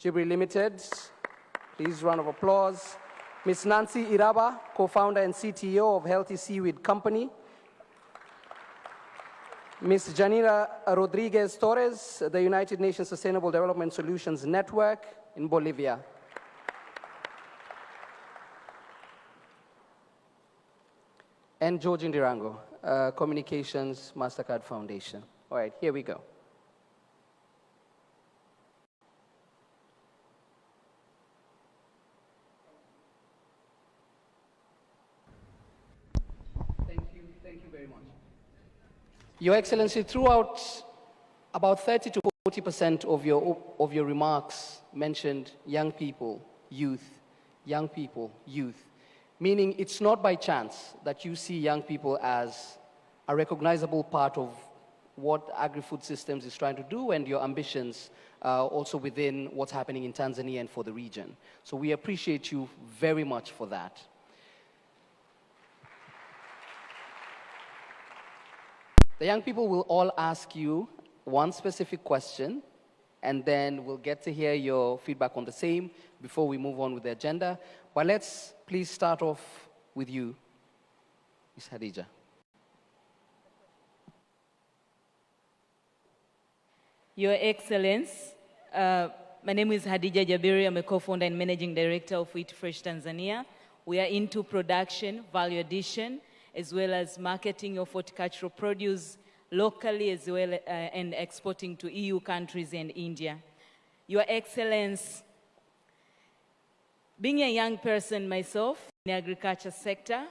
Jibri Limited. Please, round of applause. Ms. Nancy Iraba, Co-Founder and CTO of Healthy Seaweed Company. Ms. Janira Rodriguez Torres, the United Nations Sustainable Development Solutions Network in Bolivia. And George Indirango, Communications MasterCard Foundation. All right, here we go. Thank you very much. Your Excellency, throughout about 30 to 40% of your remarks mentioned young people, youth, meaning it's not by chance that you see young people as a recognizable part of what agri-food systems is trying to do and your ambitions also within what's happening in Tanzania and for the region. So we appreciate you very much for that. The young people will all ask you one specific question, and then we'll get to hear your feedback on the same before we move on with the agenda. But let's please start off with you, Ms. Hadija. Your Excellence, my name is Hadija Jabiri. I'm a co-founder and managing director of Eat Fresh Tanzania. We are into production, value addition, as well as marketing of horticultural produce locally, as well and exporting to EU countries and India. Your Excellence, being a young person myself in the agriculture sector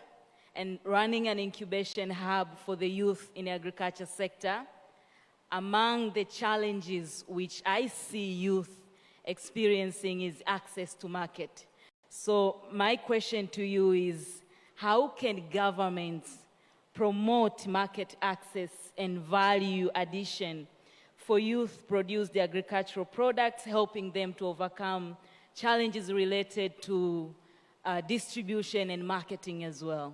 and running an incubation hub for the youth in the agriculture sector, among the challenges which I see youth experiencing is access to market. So my question to you is, how can governments promote market access and value addition for youth-produced agricultural products, helping them to overcome challenges related to distribution and marketing as well?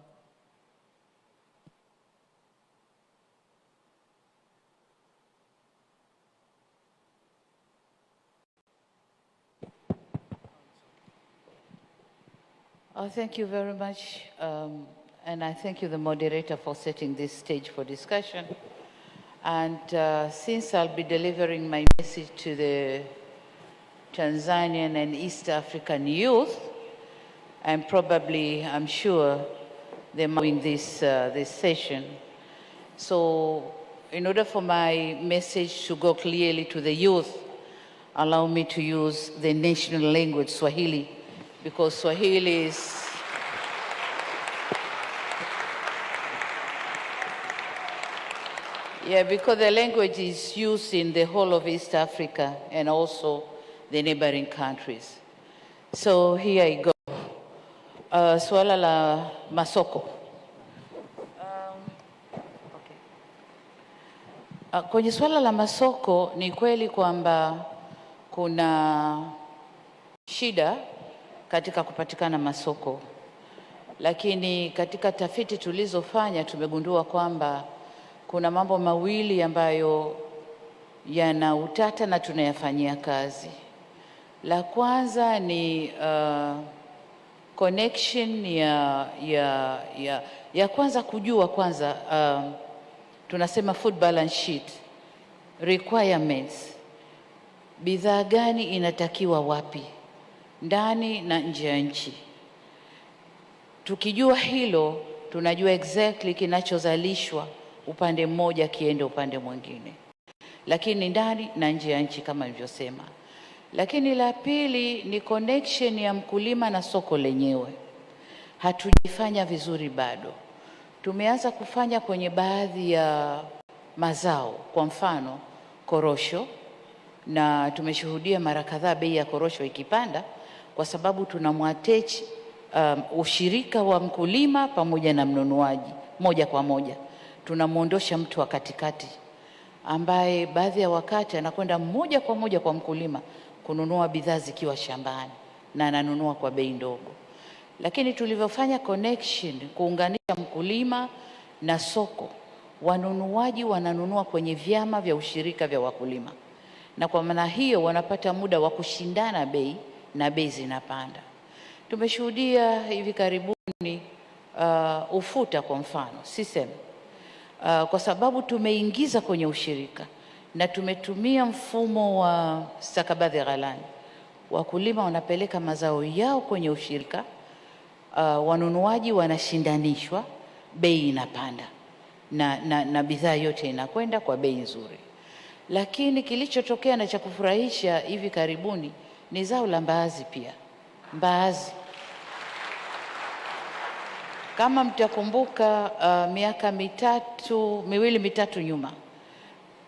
Thank you very much, and I thank you, the moderator, for setting this stage for discussion. And since I'll be delivering my message to the Tanzanian and East African youth, and probably, I'm sure, they're doing this session. So in order for my message to go clearly to the youth, allow me to use the national language, Swahili, because Swahili is because the language is used in the whole of East Africa and also the neighboring countries. So here I go. Swala la masoko. Kwenye swala la masoko ni kweli kwamba kuna shida katika kupatikana masoko, lakini katika tafiti tulizofanya tumegundua kwamba kuna mambo mawili ambayo yana utata na tunayafanyia kazi. La kwanza ni connection ya kwanza kujua kwanza tunasema food balance sheet requirements, bidhaa gani inatakiwa wapi ndani na nje ya nchi. Tukijua hilo, tunajua exactly kinachozalishwa upande mmoja kiende upande mwingine, lakini ndani na nje ya nchi kama nilivyosema. Lakini la pili ni connection ya mkulima na soko lenyewe. Hatujifanya vizuri bado. Tumeanza kufanya kwenye baadhi ya mazao, kwa mfano korosho, na tumeshuhudia mara kadhaa bei ya korosho ikipanda kwa sababu tunamwattach ushirika wa mkulima pamoja na mnunuaji moja kwa moja. Tunamuondosha mtu wa katikati ambaye baadhi ya wakati anakwenda moja kwa moja kwa mkulima kununua bidhaa zikiwa shambani na ananunua kwa bei ndogo. Lakini tulivyofanya connection kuunganisha mkulima na soko, wanunuaji wananunua kwenye vyama vya ushirika vya wakulima, na kwa maana hiyo wanapata muda wa kushindana bei na bei zinapanda. Tumeshuhudia hivi karibuni ufuta kwa mfano sisem, kwa sababu tumeingiza kwenye ushirika na tumetumia mfumo wa stakabadhi ghalani. Wakulima wanapeleka mazao yao kwenye ushirika, wanunuaji wanashindanishwa, bei inapanda na bidhaa yote inakwenda kwa bei nzuri. Lakini kilichotokea na cha kufurahisha hivi karibuni ni zao la mbaazi pia. Mbaazi, kama mtakumbuka, miaka miwili mitatu nyuma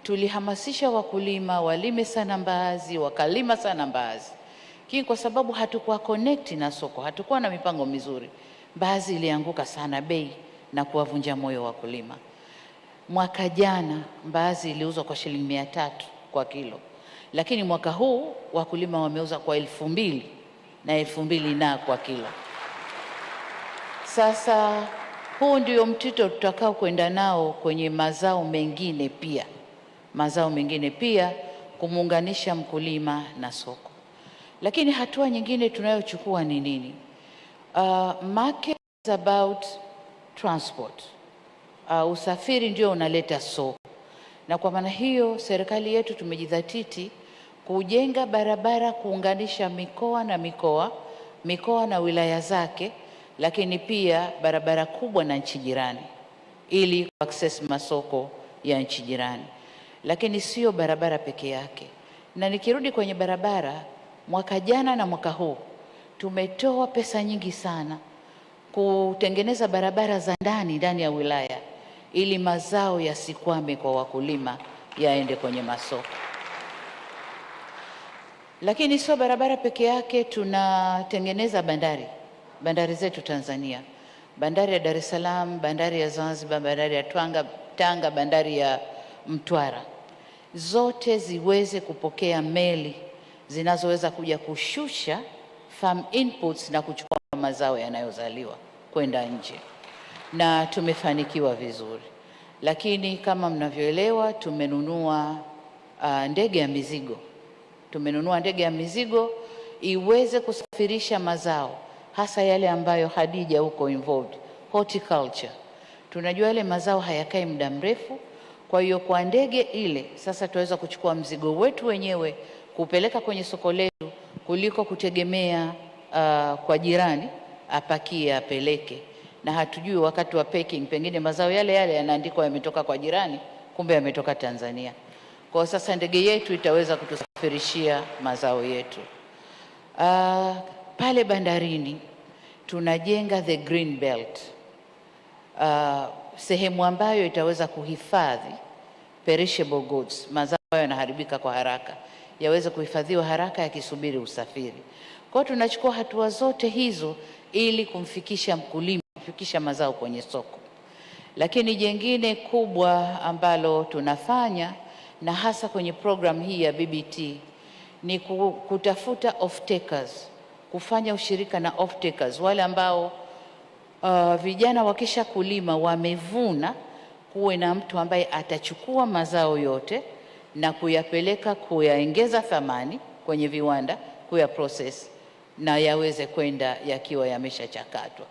tulihamasisha wakulima walime sana mbaazi, wakalima sana mbaazi. Lakini kwa sababu hatukuwa connect na soko, hatukuwa na mipango mizuri, mbaazi ilianguka sana bei na kuwavunja moyo wakulima. Mwaka jana mbaazi iliuzwa kwa shilingi 300 kwa kilo, lakini mwaka huu wakulima wameuza kwa 2,000 na 2,000 na kwa kilo. Sasa huu ndio mtito tutakao kwenda nao kwenye mazao mengine pia, kumuunganisha mkulima na soko. Lakini hatua nyingine tunayochukua ni nini? Market is about transport. Usafiri ndio unaleta soko, na kwa maana hiyo serikali yetu tumejidhatiti kujenga barabara kuunganisha mikoa na wilaya zake lakini pia barabara kubwa na nchi jirani ili access masoko ya nchi jirani. Lakini sio barabara peke yake. Na nikirudi kwenye barabara, mwaka jana na mwaka huu tumetoa pesa nyingi sana kutengeneza barabara za ndani ya wilaya ili mazao yasikwame kwa wakulima, yaende kwenye masoko. Lakini sio barabara peke yake, tunatengeneza bandari zetu Tanzania. Bandari ya Dar es Salaam, bandari ya Zanzibar, bandari ya Tanga, bandari ya Mtwara. Zote ziweze kupokea meli zinazoweza kuja kushusha farm inputs na kuchukua mazao yanayozaliwa kwenda nje. Na tumefanikiwa vizuri. Lakini kama mnavyoelewa, tumenunua ndege ya mizigo. Tumenunua ndege ya mizigo iweze kusafirisha mazao, hasa yale ambayo Hadija huko involved, horticulture. Tunajua yale mazao hayakai muda mrefu, kwa hiyo kwa ndege ile sasa tuweza kuchukua mzigo wetu wenyewe kupeleka kwenye soko letu kuliko kutegemea kwa jirani apakie apeleke, na hatujui wakati wa packing pengine mazao yale yanaandikwa yametoka kwa jirani, kumbe yametoka Tanzania. Kwa sasa ndege yetu itaweza kutusafirishia mazao yetu. Pale bandarini tunajenga the green belt, sehemu ambayo itaweza kuhifadhi perishable goods, mazao yanaharibika kwa haraka, yaweze kuhifadhiwa haraka yakisubiri usafiri. Kwa tunachukua hatua zote hizo ili kumfikisha mkulima, kufikisha mazao kwenye soko. Lakini jengine kubwa ambalo tunafanya na hasa kwenye program hii ya BBT ni kutafuta off-takers, kufanya ushirika na off-takers, wale ambao vijana wakisha kulima wamevuna, kuwe na mtu ambaye atachukua mazao yote na kuyapeleka kuyaongeza thamani kwenye viwanda, kuya process na yaweze kwenda yakiwa yameshachakatwa.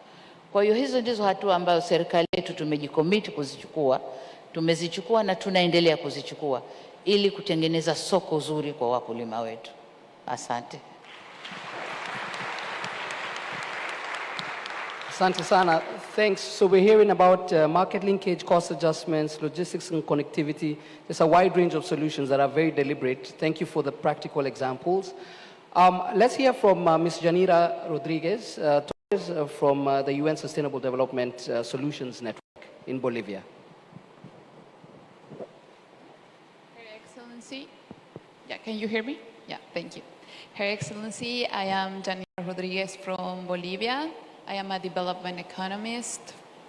Kwa hiyo hizo ndizo hatua ambazo serikali yetu tumejikomiti kuzichukua, tumezichukua na tunaendelea kuzichukua ili kutengeneza soko zuri kwa wakulima wetu. Asante. Asante sana. Thanks. So we're hearing about market linkage, cost adjustments, logistics and connectivity. There's a wide range of solutions that are very deliberate. Thank you for the practical examples. Let's hear from Ms. Janira Rodriguez, from the UN Sustainable Development Solutions Network in Bolivia. Her Excellency, can you hear me? Yeah, thank you. Her Excellency, I am Janira Rodriguez from Bolivia. I am a development economist,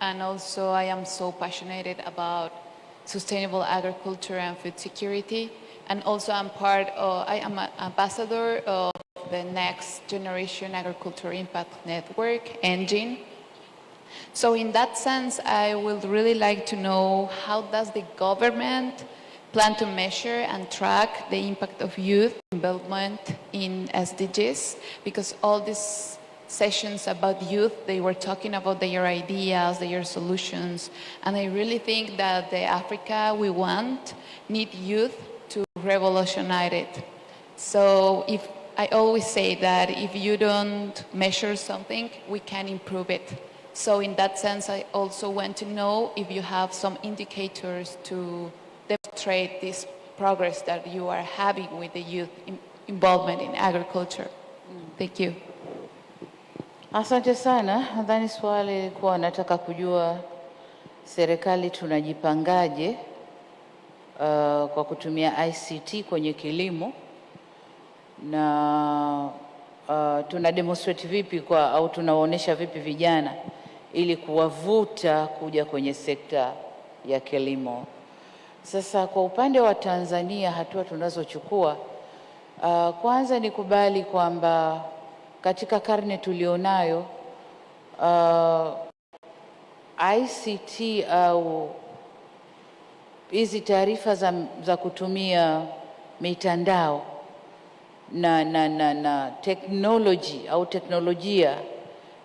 and also I am so passionate about sustainable agriculture and food security. And also I am an ambassador of the Next Generation Agriculture Impact Network, engine. So in that sense, I would really like to know, how does the government plan to measure and track the impact of youth involvement in SDGs? Because all these sessions about youth, they were talking about their ideas, their solutions, and I really think that the Africa we want need youth to revolutionize it. So I always say that if you don't measure something, we can improve it. So in that sense, I also want to know if you have some indicators to demonstrate this progress that you are having with the youth involvement in agriculture. Thank you. Asante sana. Nadhani swali ilikuwa nataka kujua serikali tunajipangaje kwa kutumia ICT kwenye kilimo, na tuna demonstrate vipi au tunawaonesha vipi vijana ili kuwavuta kuja kwenye sekta ya kilimo. Sasa kwa upande wa Tanzania, hatua tunazochukua, kwanza ni kubali kwamba katika karne tulionayo, ICT au hizi taarifa za kutumia mitandao na technology au teknolojia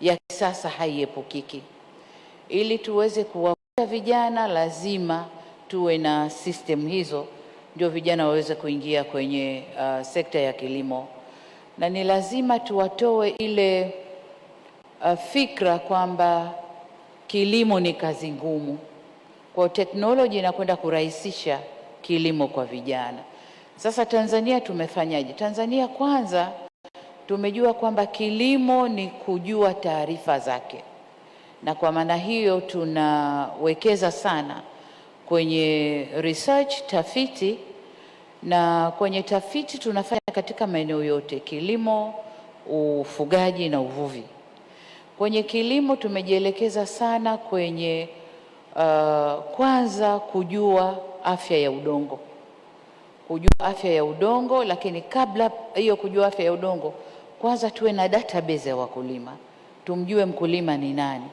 ya kisasa haiepukiki. Ili tuweze kuwavuta vijana, lazima tuwe na system hizo, ndio vijana waweze kuingia kwenye sekta ya kilimo. Na ni lazima tuwatoe ile fikra kwamba kilimo ni kazi ngumu. Kwa teknolojia inakwenda kurahisisha kilimo kwa vijana. Sasa Tanzania tumefanyaje? Tanzania kwanza tumejua kwamba kilimo ni kujua taarifa zake, na kwa maana hiyo tunawekeza sana kwenye research, tafiti, na kwenye tafiti tunafanya katika maeneo yote: kilimo, ufugaji na uvuvi. Kwenye kilimo tumejielekeza sana kwenye kwanza kujua afya ya udongo, lakini kabla hiyo kujua afya ya udongo, kwanza tuwe na database ya wakulima, tumjue mkulima ni nani,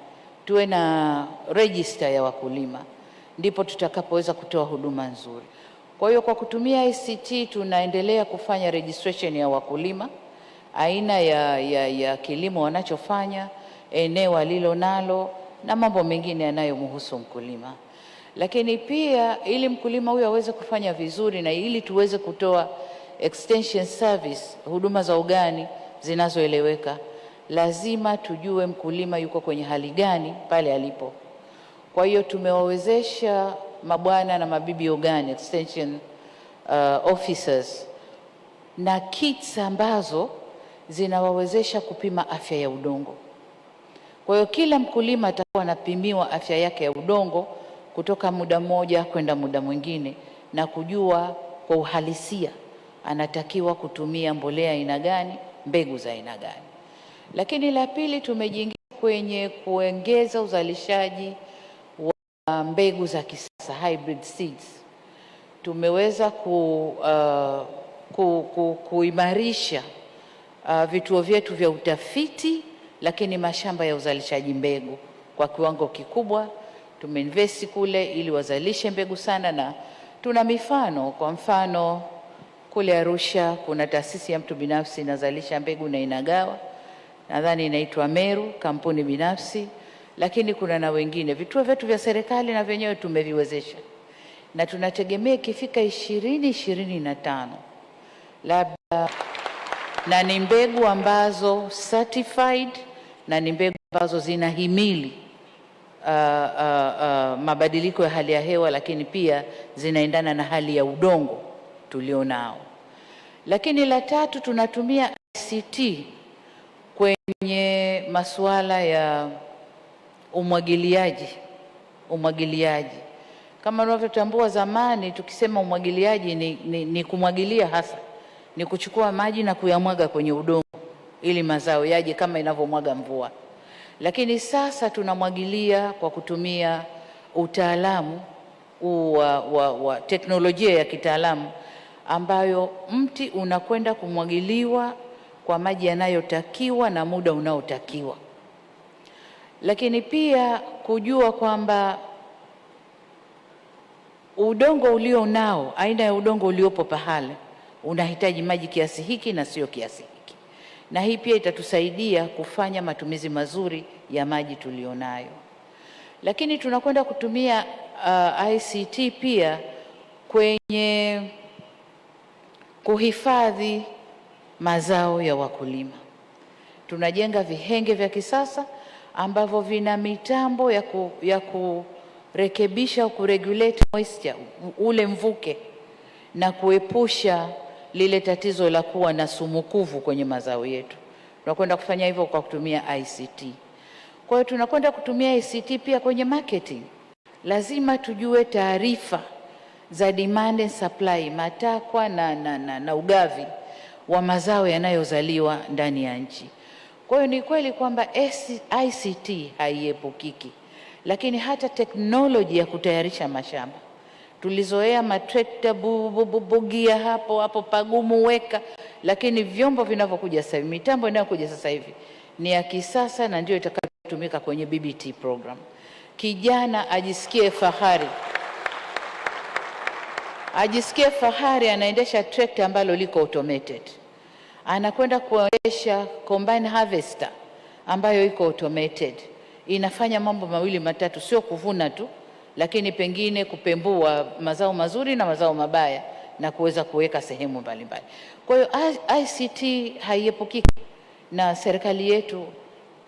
tuwe na register ya wakulima, ndipo tutakapoweza kutoa huduma nzuri. Kwa hiyo kwa kutumia ICT tunaendelea kufanya registration ya wakulima, aina ya kilimo wanachofanya, eneo alilo nalo na mambo mengine yanayomhusu mkulima. Lakini pia ili mkulima huyo aweze kufanya vizuri na ili tuweze kutoa extension service, huduma za ugani zinazoeleweka, lazima tujue mkulima yuko kwenye hali gani pale alipo. Kwa hiyo tumewawezesha mabwana na mabibi ugani extension officers na kits ambazo zinawawezesha kupima afya ya udongo. Kwa hiyo kila mkulima atakuwa anapimiwa afya yake ya udongo kutoka muda mmoja kwenda muda mwingine, na kujua kwa uhalisia anatakiwa kutumia mbolea aina gani, mbegu za aina gani. Lakini la pili, tumejiingia kwenye kuongeza uzalishaji wa mbegu za kisasa, hybrid seeds. Tumeweza kuimarisha vituo vyetu vya utafiti, lakini mashamba ya uzalishaji mbegu kwa kiwango kikubwa. Tumeinvesti kule ili wazalishe mbegu sana, na tuna mifano. Kwa mfano kule Arusha kuna taasisi ya mtu binafsi inazalisha mbegu na inagawa, nadhani inaitwa Meru, kampuni binafsi, lakini kuna na wengine. Vituo vyetu vya serikali na vyenyewe tumeviwezesha, na tunategemea ikifika 2025 labda, na ni mbegu ambazo certified na ni mbegu ambazo zinahimili mabadiliko ya hali ya hewa, lakini pia zinaendana na hali ya udongo tulionao. Lakini la tatu, tunatumia ICT kwenye masuala ya umwagiliaji. Kama unavyotambua, zamani tukisema umwagiliaji ni kumwagilia, hasa ni kuchukua maji na kuyamwaga kwenye udongo ili mazao yaje kama inavyomwaga mvua. Lakini sasa tunamwagilia kwa kutumia utaalamu wa teknolojia ya kitaalamu, ambayo mti unakwenda kumwagiliwa kwa maji yanayotakiwa na muda unaotakiwa. Lakini pia kujua kwamba udongo ulio nao, aina ya udongo uliopo pahali, unahitaji maji kiasi hiki na sio kiasi hiki. Na hii pia itatusaidia kufanya matumizi mazuri ya maji tulionayo. Lakini tunakwenda kutumia ICT pia kwenye kuhifadhi mazao ya wakulima. Tunajenga vihenge vya kisasa ambavyo vina mitambo ya kurekebisha, kuregulate moisture, ule mvuke, na kuepusha lile tatizo la kuwa na sumukuvu kwenye mazao yetu. Tunakwenda kufanya hivyo kwa kutumia ICT. Kwa hiyo tunakwenda kutumia ICT pia kwenye marketing. Lazima tujue taarifa za demand and supply, matakwa na ugavi wa mazao yanayozaliwa ndani ya nchi. Kwa hiyo ni kweli kwamba ICT haiepukiki, lakini hata teknoloji ya kutayarisha mashamba. Tulizoea matrekta bugia hapo pagumu weka, lakini vyombo vinavyokuja sasa hivi, mitambo inayokuja sasa hivi ni ya kisasa, na ndio itakayotumika kwenye BBT program. Kijana ajisikie fahari anaendesha trekta ambalo liko automated. Anakwenda kuendesha combine harvester ambayo iko automated. Inafanya mambo mawili matatu, sio kuvuna tu, lakini pengine kupembua mazao mazuri na mazao mabaya na kuweza kuweka sehemu mbalimbali. Kwa hiyo ICT haiepukiki, na serikali yetu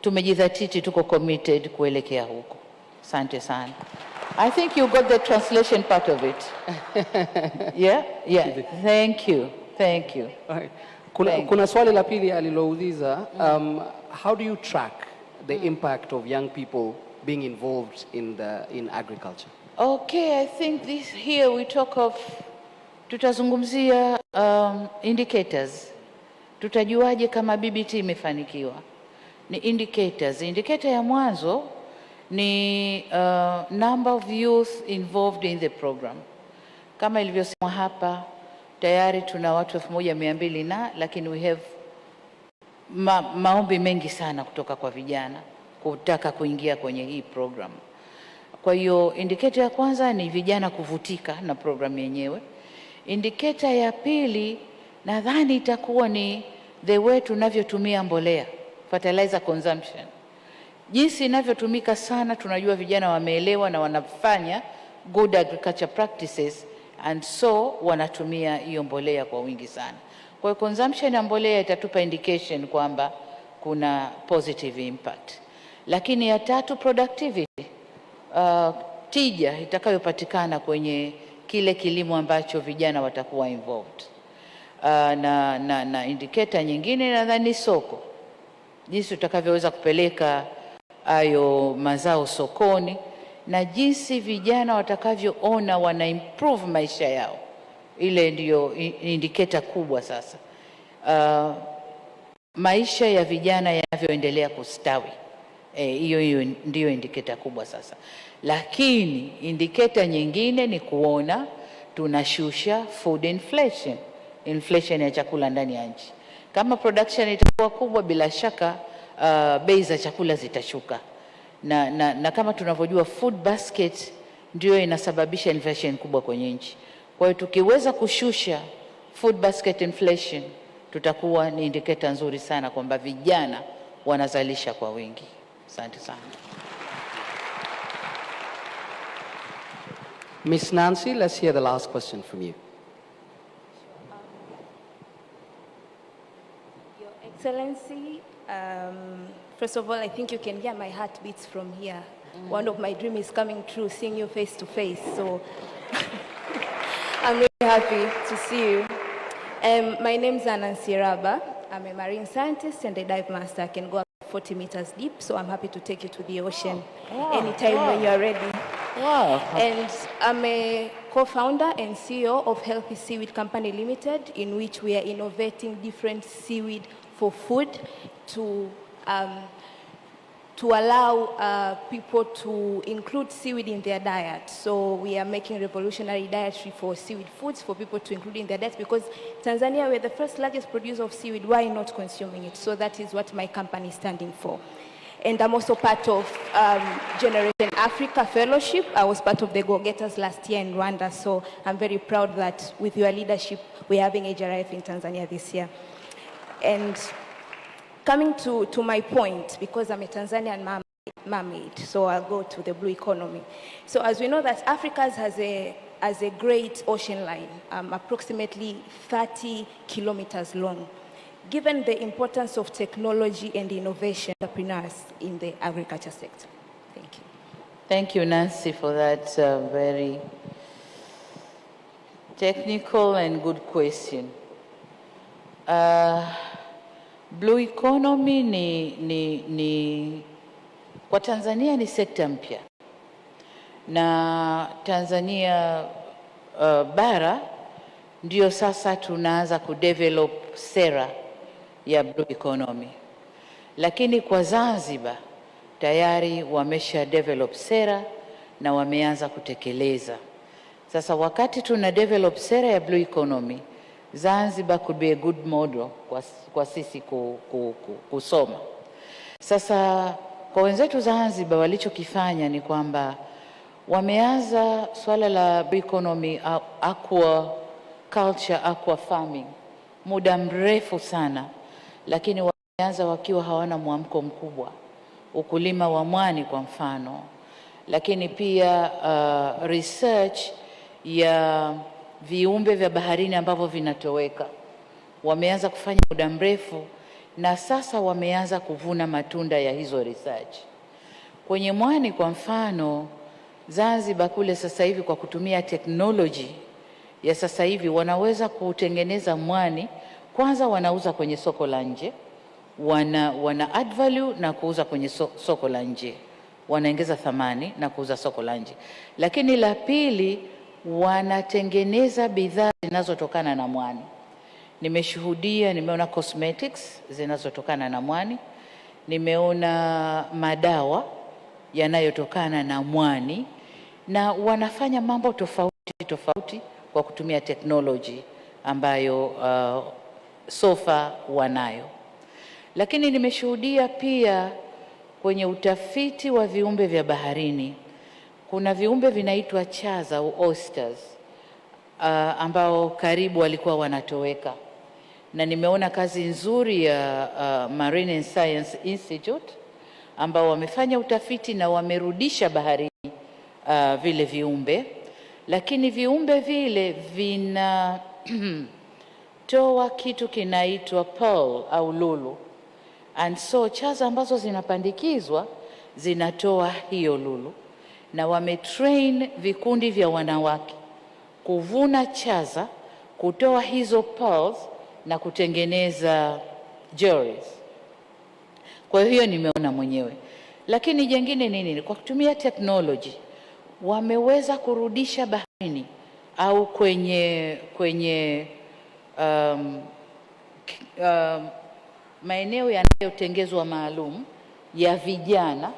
tumejidhatiti, tuko committed kuelekea huko. Asante sana. I think you got the translation part of it. Yeah? Thank you. Okay. Kuna swali la pili alilouliza, how do you track the impact of young people being involved in agriculture? Okay, I think here we talk of, tutazungumzia indicators. Tutajuaje kama BBT imefanikiwa? Ni indicators. Indicator ya mwanzo ni number of youth involved in the program. Kama ilivyosemwa hapa, tayari tuna watu 1200 lakini we have maombi mengi sana kutoka kwa vijana kutaka kuingia kwenye hii program. Kwa hiyo indicator ya kwanza ni vijana kuvutika na program yenyewe. Indicator ya pili nadhani itakuwa ni the way tunavyotumia mbolea, fertilizer consumption. Jinsi inavyotumika sana, tunajua vijana wameelewa na wanafanya good agriculture practices, and so wanatumia hiyo mbolea kwa wingi sana. Kwa hiyo consumption ya mbolea itatupa indication kwamba kuna positive impact. Lakini ya tatu, productivity, tija itakayopatikana kwenye kile kilimo ambacho vijana watakuwa involved. Na indicator nyingine nadhani soko, jinsi utakavyoweza kupeleka hayo mazao sokoni na jinsi vijana watakavyoona wana improve maisha yao. Ile ndiyo indicator kubwa sasa. Maisha ya vijana yanavyoendelea kustawi. Hiyo ndiyo indicator kubwa sasa. Lakini indicator nyingine ni kuona tunashusha food inflation ya chakula ndani ya nchi. Kama production itakuwa kubwa, bila shaka bei za chakula zitashuka. Na kama tunavyojua food basket ndio inasababisha inflation kubwa kwenye nchi. Kwa hiyo tukiweza kushusha food basket inflation, tutakuwa ni indicator nzuri sana kwamba vijana wanazalisha kwa wingi. Asante sana. Miss Nancy, let's hear the last question from you. Your Excellency, first of all, I think you can hear my heart beats from here. One of my dreams is coming true, seeing you face to face. So I'm really happy to see you. My name is Nancy Raba. I'm a marine scientist and a dive master. I can go up 40 meters deep, so I'm happy to take you to the ocean anytime when you're ready. Wow. And I'm a co-founder and CEO of Healthy Seaweed Company Limited, in which we are innovating different seaweed for food to allow people to include seaweed in their diet. So we are making revolutionary dietary for seaweed foods for people to include in their diet, because Tanzania, we're the first largest producer of seaweed. Why not consuming it? So that is what my company is standing for. And I'm also part of Generation Africa Fellowship. I was part of the Go-Getters last year in Rwanda, so I'm very proud that with your leadership, we're having HRIF in Tanzania this year. And coming to my point, because I'm a Tanzanian mermaid, so I'll go to the blue economy. So as we know that Africa has a great ocean line, approximately 30 kilometers long. Given the importance of technology and innovation, entrepreneurs in the agriculture sector. Thank you. Thank you, Nancy, for that very technical and good question. Blue economy ni kwa Tanzania ni sekta mpya, na Tanzania bara ndio sasa tunaanza kudevelop sera ya blue economy, lakini kwa Zanzibar tayari wamesha develop sera na wameanza kutekeleza. Sasa wakati tuna develop sera ya blue economy, Zanzibar could be a good model kwa sisi kusoma. Sasa kwa wenzetu Zanzibar walichokifanya ni kwamba wameanza swala la blue economy, aqua culture, aqua farming muda mrefu sana, lakini wameanza wakiwa hawana mwamko mkubwa. Ukulima wa mwani kwa mfano, lakini pia research ya viumbe vya baharini ambavyo vinatoweka wameanza kufanya muda mrefu, na sasa wameanza kuvuna matunda ya hizo research. Kwenye mwani kwa mfano, Zanzibar kule sasa hivi kwa kutumia teknoloji ya sasa hivi wanaweza kutengeneza mwani. Kwanza wanauza kwenye soko la nje, wana add value na kuuza kwenye soko la nje, wanaongeza thamani na kuuza soko la nje. Lakini la pili, wanatengeneza bidhaa zinazotokana na mwani. Nimeona cosmetics zinazotokana na mwani, nimeona madawa yanayotokana na mwani, na wanafanya mambo tofauti kwa kutumia technology ambayo sofa wanayo. Lakini nimeshuhudia pia kwenye utafiti wa viumbe vya baharini, kuna viumbe vinaitwa chaza au oysters ambao karibu walikuwa wanatoweka, na nimeona kazi nzuri ya Marine Science Institute ambao wamefanya utafiti na wamerudisha baharini vile viumbe, lakini viumbe vile vinatoa kitu kinaitwa pearl au lulu, and so chaza ambazo zinapandikizwa zinatoa hiyo lulu, na wametrain vikundi vya wanawake kuvuna chaza, kutoa hizo pearls na kutengeneza jewelries. Kwa hiyo nimeona mwenyewe. Lakini jengine nini? Kwa kutumia technology wameweza kurudisha baharini au kwenye maeneo yanayotengezwa maalum ya vijana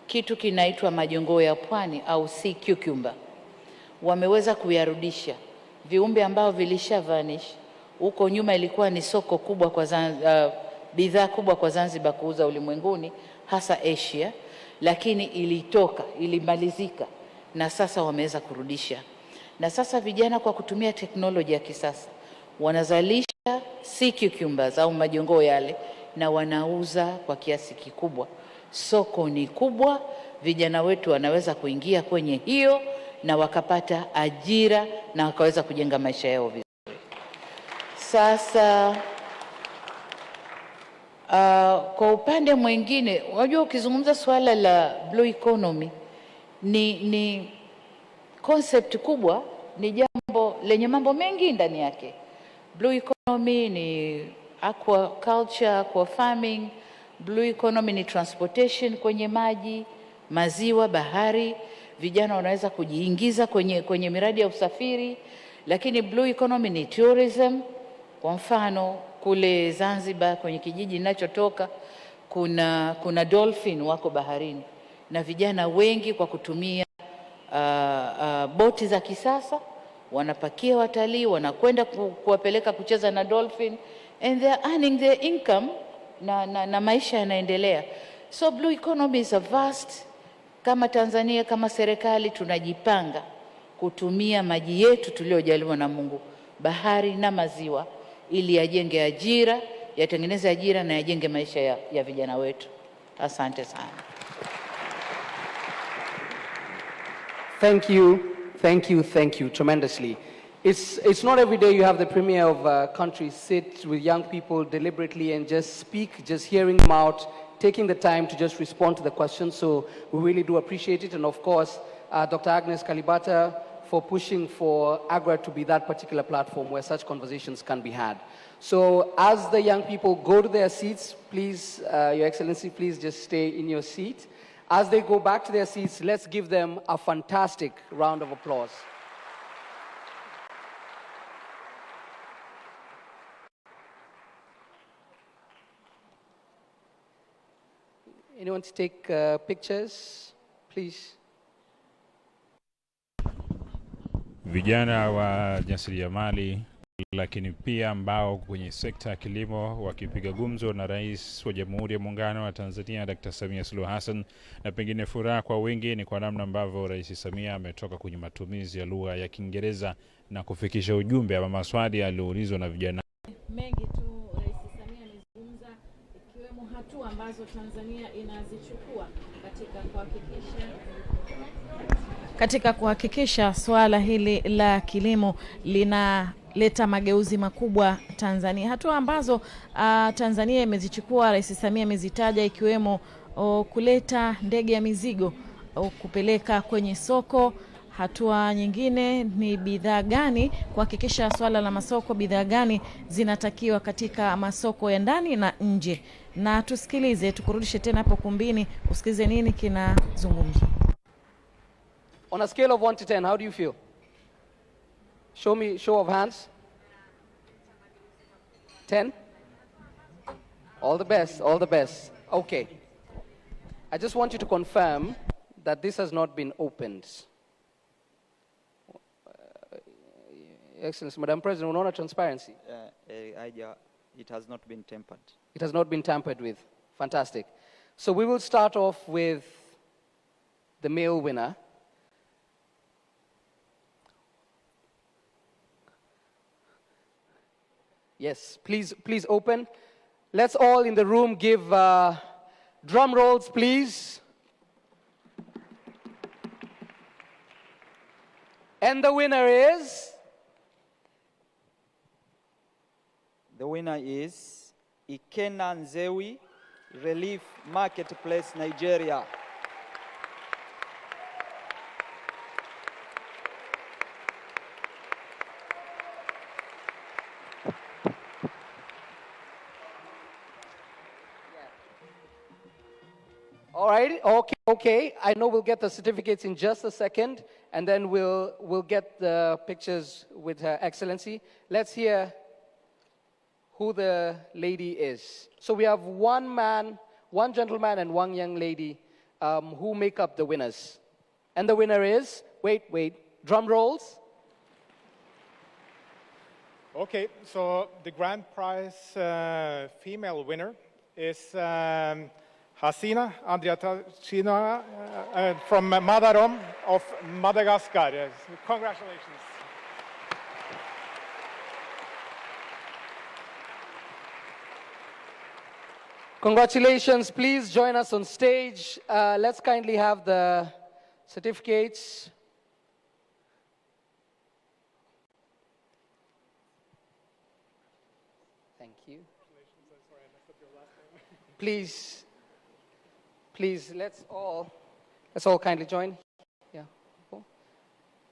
kitu kinaitwa majongoo ya pwani au sea cucumber. Wameweza kuyarudisha viumbe ambao vilisha vanish. Huko nyuma ilikuwa ni soko kubwa kwa bidhaa kubwa kwa Zanzibar kuuza ulimwenguni, hasa Asia, lakini ilimalizika, na sasa wameweza kurudisha. Na sasa vijana kwa kutumia teknolojia ya kisasa wanazalisha sea cucumbers au majongoo yale, na wanauza kwa kiasi kikubwa. Soko ni kubwa, vijana wetu wanaweza kuingia kwenye hiyo na wakapata ajira na wakaweza kujenga maisha yao vizuri. Sasa kwa upande mwingine, unajua ukizungumza swala la blue economy ni concept kubwa, ni jambo lenye mambo mengi ndani yake. Blue economy ni aquaculture, aqua farming. Blue economy ni transportation kwenye maji, maziwa, bahari. Vijana wanaweza kujiingiza kwenye miradi ya usafiri. Lakini blue economy ni tourism. Kwa mfano kule Zanzibar kwenye kijiji ninachotoka kuna dolphin wako baharini, na vijana wengi kwa kutumia boti za kisasa wanapakia watalii, wanakwenda kuwapeleka kucheza na dolphin, and they are earning their income na maisha yanaendelea. So blue economy is a vast. Kama Tanzania, kama serikali tunajipanga kutumia maji yetu tuliojaliwa na Mungu, bahari na maziwa, ili yajenge ajira, yatengeneze ajira na yajenge maisha ya vijana wetu. Asante sana. Thank you tremendously. It's not every day you have the premier of countries sit with young people deliberately and just speak, just hearing them out, taking the time to just respond to the questions. So we really do appreciate it. And of course, Dr. Agnes Kalibata for pushing for AGRA to be that particular platform where such conversations can be had. So as the young people go to their seats, please, Your Excellency, please just stay in your seat. As they go back to their seats, let's give them a fantastic round of applause. Anyone to take pictures, please? Vijana wa jasiriamali, lakini pia ambao kwenye sekta ya kilimo wakipiga gumzo na Rais wa Jamhuri ya Muungano wa Tanzania Dr. Samia Suluhu Hassan, na pengine furaha kwa wengi ni kwa namna ambavyo Rais Samia ametoka kwenye matumizi ya lugha ya Kiingereza na kufikisha ujumbe ama maswali aliyoulizwa na vijana. Mengi tu Rais Samia amezungumza, ikiwemo hatua ambazo Tanzania inazichukua katika kuhakikisha swala hili la kilimo kuleta mageuzi makubwa Tanzania. Hatua ambazo Tanzania imezichukua, Rais Samia amezitaja, ikiwemo kuleta ndege ya mizigo kupeleka kwenye soko. Hatua nyingine ni bidhaa gani, kuhakikisha swala la masoko, bidhaa gani zinatakiwa katika masoko ya ndani na nje. Na tusikilize, tukurudishe tena hapo kumbini, usikize nini kinazungumzwa. On a scale of 1 to 10, how do you feel? Show of hands. 10? All the best, all the best. Okay. I just want you to confirm that this has not been opened. Excellency, Madam President, unaona transparency? It has not been tampered. It has not been tampered with. Fantastic. So we will start off with the male winner. Yes, please open. Let's all in the room give drum rolls, please. And the winner is? The winner is Ikena Nzewi, Relief Marketplace, Nigeria. All right, okay. I know we'll get the certificates in just a second, and then we'll get the pictures with Her Excellency. Let's hear who the lady is. So we have one man, one gentleman, and one young lady who make up the winners. And the winner is, wait, drum rolls. Okay, so the grand prize female winner is Hasina Andriatachina from Madarom of Madagascar. Yes. Congratulations. Congratulations. Please join us on stage. Let's kindly have the certificates. Thank you. Please, let's all kindly join. Yeah. Cool.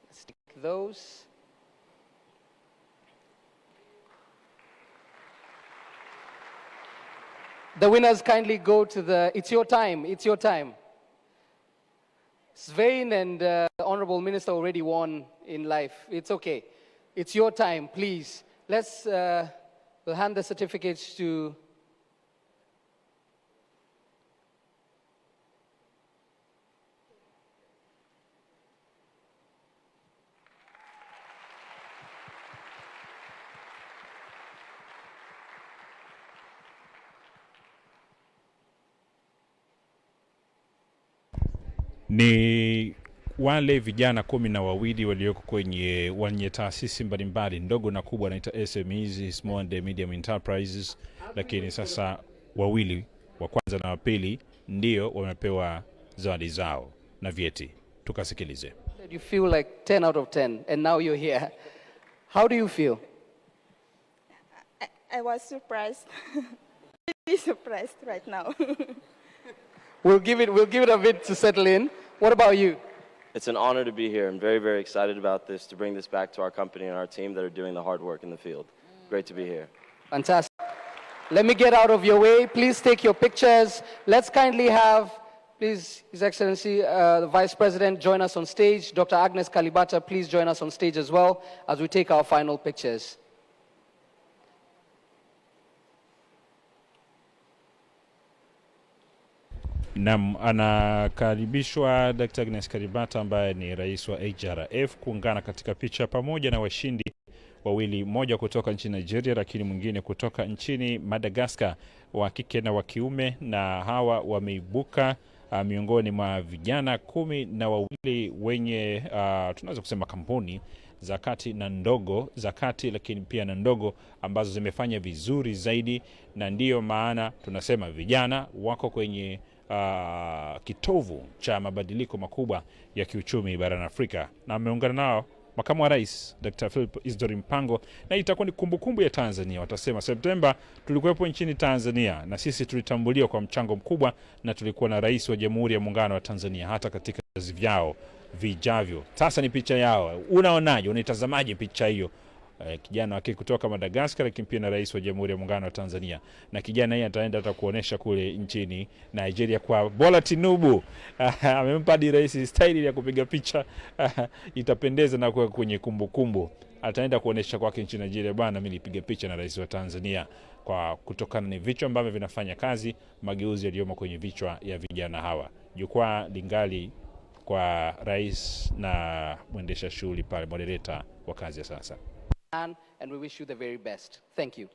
Let's take those. The winners kindly go to the, it's your time. Svein and the Honorable Minister already won in life. It's okay. It's your time, please. We'll hand the certificates to ni wale vijana 12 walioko kwenye taasisi mbalimbali ndogo na kubwa, naita SMEs, Small and Medium Enterprises, lakini sasa wawili wa kwanza na wa pili ndio wamepewa zawadi zao na vyeti. Tukasikilize. You feel like 10 out of 10 and now you're here. How do you feel? I was surprised. Really surprised right now. We'll give it a bit to settle in. What about you? It's an honor to be here. I'm very, very excited about this, to bring this back to our company and our team that are doing the hard work in the field. Great to be here. Fantastic. Let me get out of your way. Please take your pictures. Let's kindly have, please, His Excellency, the Vice President, join us on stage. Dr. Agnes Kalibata, please join us on stage as well as we take our final pictures. Nam anakaribishwa Dr. Agnes Kalibata ambaye ni rais wa HRF kuungana katika picha pamoja na washindi wawili, mmoja kutoka nchini Nigeria lakini mwingine kutoka nchini Madagascar, wa kike na wa kiume, na hawa wameibuka miongoni mwa vijana 12 wenye tunaweza kusema kampuni za kati na ndogo, za kati lakini pia na ndogo ambazo zimefanya vizuri zaidi, na ndiyo maana tunasema vijana wako kwenye kitovu cha mabadiliko makubwa ya kiuchumi barani Afrika, na ameungana nao makamu wa rais Dr. Philip Isdor Mpango, na itakuwa ni kumbukumbu ya Tanzania. Watasema Septemba tulikuwepo nchini Tanzania na sisi tulitambuliwa kwa mchango mkubwa, na tulikuwa na rais wa Jamhuri ya Muungano wa Tanzania hata katika vizazi vyao vijavyo. Sasa ni picha yao. Unaonaje, unaitazamaje picha hiyo? Kijana wake kutoka Madagascar, lakini pia na rais wa Jamhuri ya Muungano wa Tanzania, na kijana yeye ataenda hata kuonesha kule nchini Nigeria kwa Bola Tinubu. Amempa rais style ya kupiga picha. Itapendeza na kuwa kwenye kumbukumbu. Ataenda kuonesha kwake nchini Nigeria, bwana, mimi nilipiga picha na rais wa Tanzania, kwa kutokana na vichwa ambavyo vinafanya kazi, mageuzi yaliyomo kwenye vichwa ya vijana hawa. Jukwaa lingali kwa rais na mwendesha shughuli pale, moderator wa kazi ya sasa. And we wish you the very best. Thank you.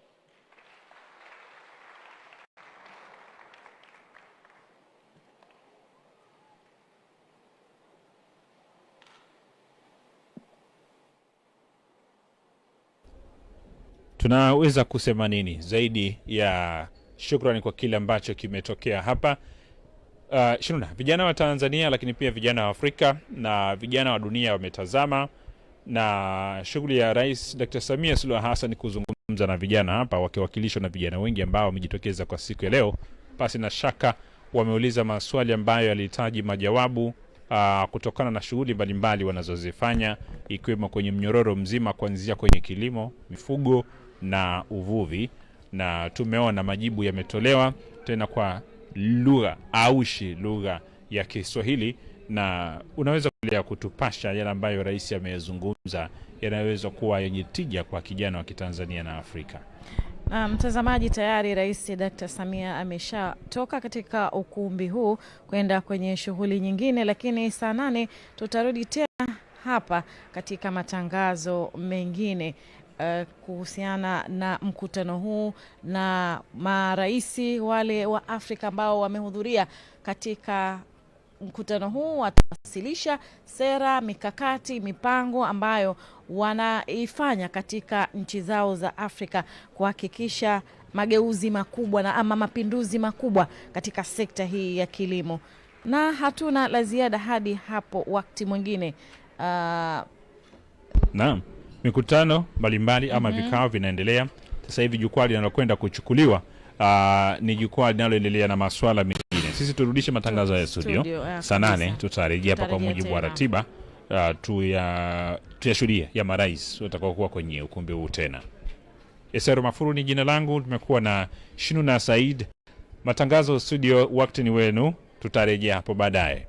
Tunaweza kusema nini zaidi ya shukrani kwa kile ambacho kimetokea hapa? Shununa, vijana wa Tanzania lakini pia vijana wa Afrika na vijana wa dunia wametazama, na shughuli ya Rais Dr. Samia Suluhu Hassan kuzungumza na vijana hapa, wakiwakilishwa na vijana wengi ambao wamejitokeza kwa siku ya leo. Pasi na shaka wameuliza maswali ambayo yalihitaji majawabu kutokana na shughuli mbalimbali wanazozifanya, ikiwemo kwenye mnyororo mzima kuanzia kwenye kilimo, mifugo na uvuvi. Na tumeona majibu yametolewa tena kwa lugha aushi, lugha ya Kiswahili, na unaweza kuelea kutupasha yale ambayo rais ameyazungumza yanaweza kuwa yenye tija kwa kijana wa Kitanzania na Afrika. Mtazamaji, tayari Rais Dr. Samia ameshatoka katika ukumbi huu kwenda kwenye shughuli nyingine, lakini saa 8 tutarudi tena hapa katika matangazo mengine kuhusiana na mkutano huu na maraisi wale wa Afrika ambao wamehudhuria katika mkutano huu. Watawasilisha sera, mikakati, mipango ambayo wanaifanya katika nchi zao za Afrika kuhakikisha mageuzi makubwa na ama mapinduzi makubwa katika sekta hii ya kilimo. Na hatuna la ziada hadi hapo wakati mwingine. Naam, mikutano mbalimbali ama vikao vinaendelea. Sasa hivi jukwaa linalokwenda kuchukuliwa ni jukwaa linaloendelea na masuala mengine. Sisi turudishe matangazo ya studio saa 8, tutarejea hapa kwa mujibu wa ratiba tuyashuhudia ya marais watakaokuwa kwenye ukumbi huu tena. Esero Mafuru ni jina langu, tumekuwa na Shinuna Said. Matangazo studio, wakati ni wenu, tutarejea hapo baadaye.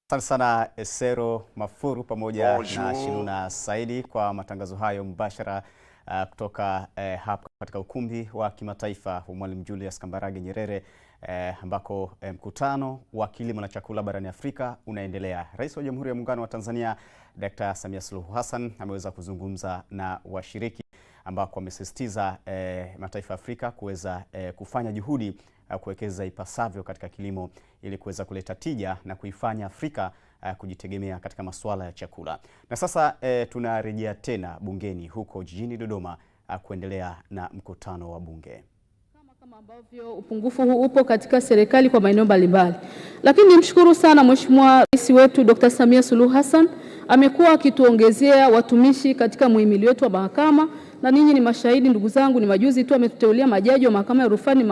Asante sana Esero Mafuru pamoja na Shinuna Saidi kwa matangazo hayo mbashara kutoka hapa katika ukumbi wa kimataifa wa Mwalimu Julius Kambarage Nyerere, ambako mkutano wa kilimo na chakula barani Afrika unaendelea. Rais wa Jamhuri ya Muungano wa Tanzania Dr. Samia Suluhu Hassan ameweza kuzungumza na washiriki, ambako wamesisitiza mataifa ya Afrika kuweza kufanya juhudi kuwekeza ipasavyo katika kilimo ili kuweza kuleta tija na kuifanya Afrika kujitegemea katika masuala ya chakula. Na sasa tunarejea tena bungeni huko jijini Dodoma kuendelea na mkutano wa bunge. Kama ambavyo upungufu huu upo katika serikali kwa maeneo mbalimbali. Lakini nimshukuru sana Mheshimiwa Rais wetu Dr. Samia Suluhu Hassan, amekuwa akituongezea watumishi katika muhimili wetu wa mahakama, na ninyi ni mashahidi ndugu zangu, ni majuzi tu ametuteulia majaji wa mahakama ya rufani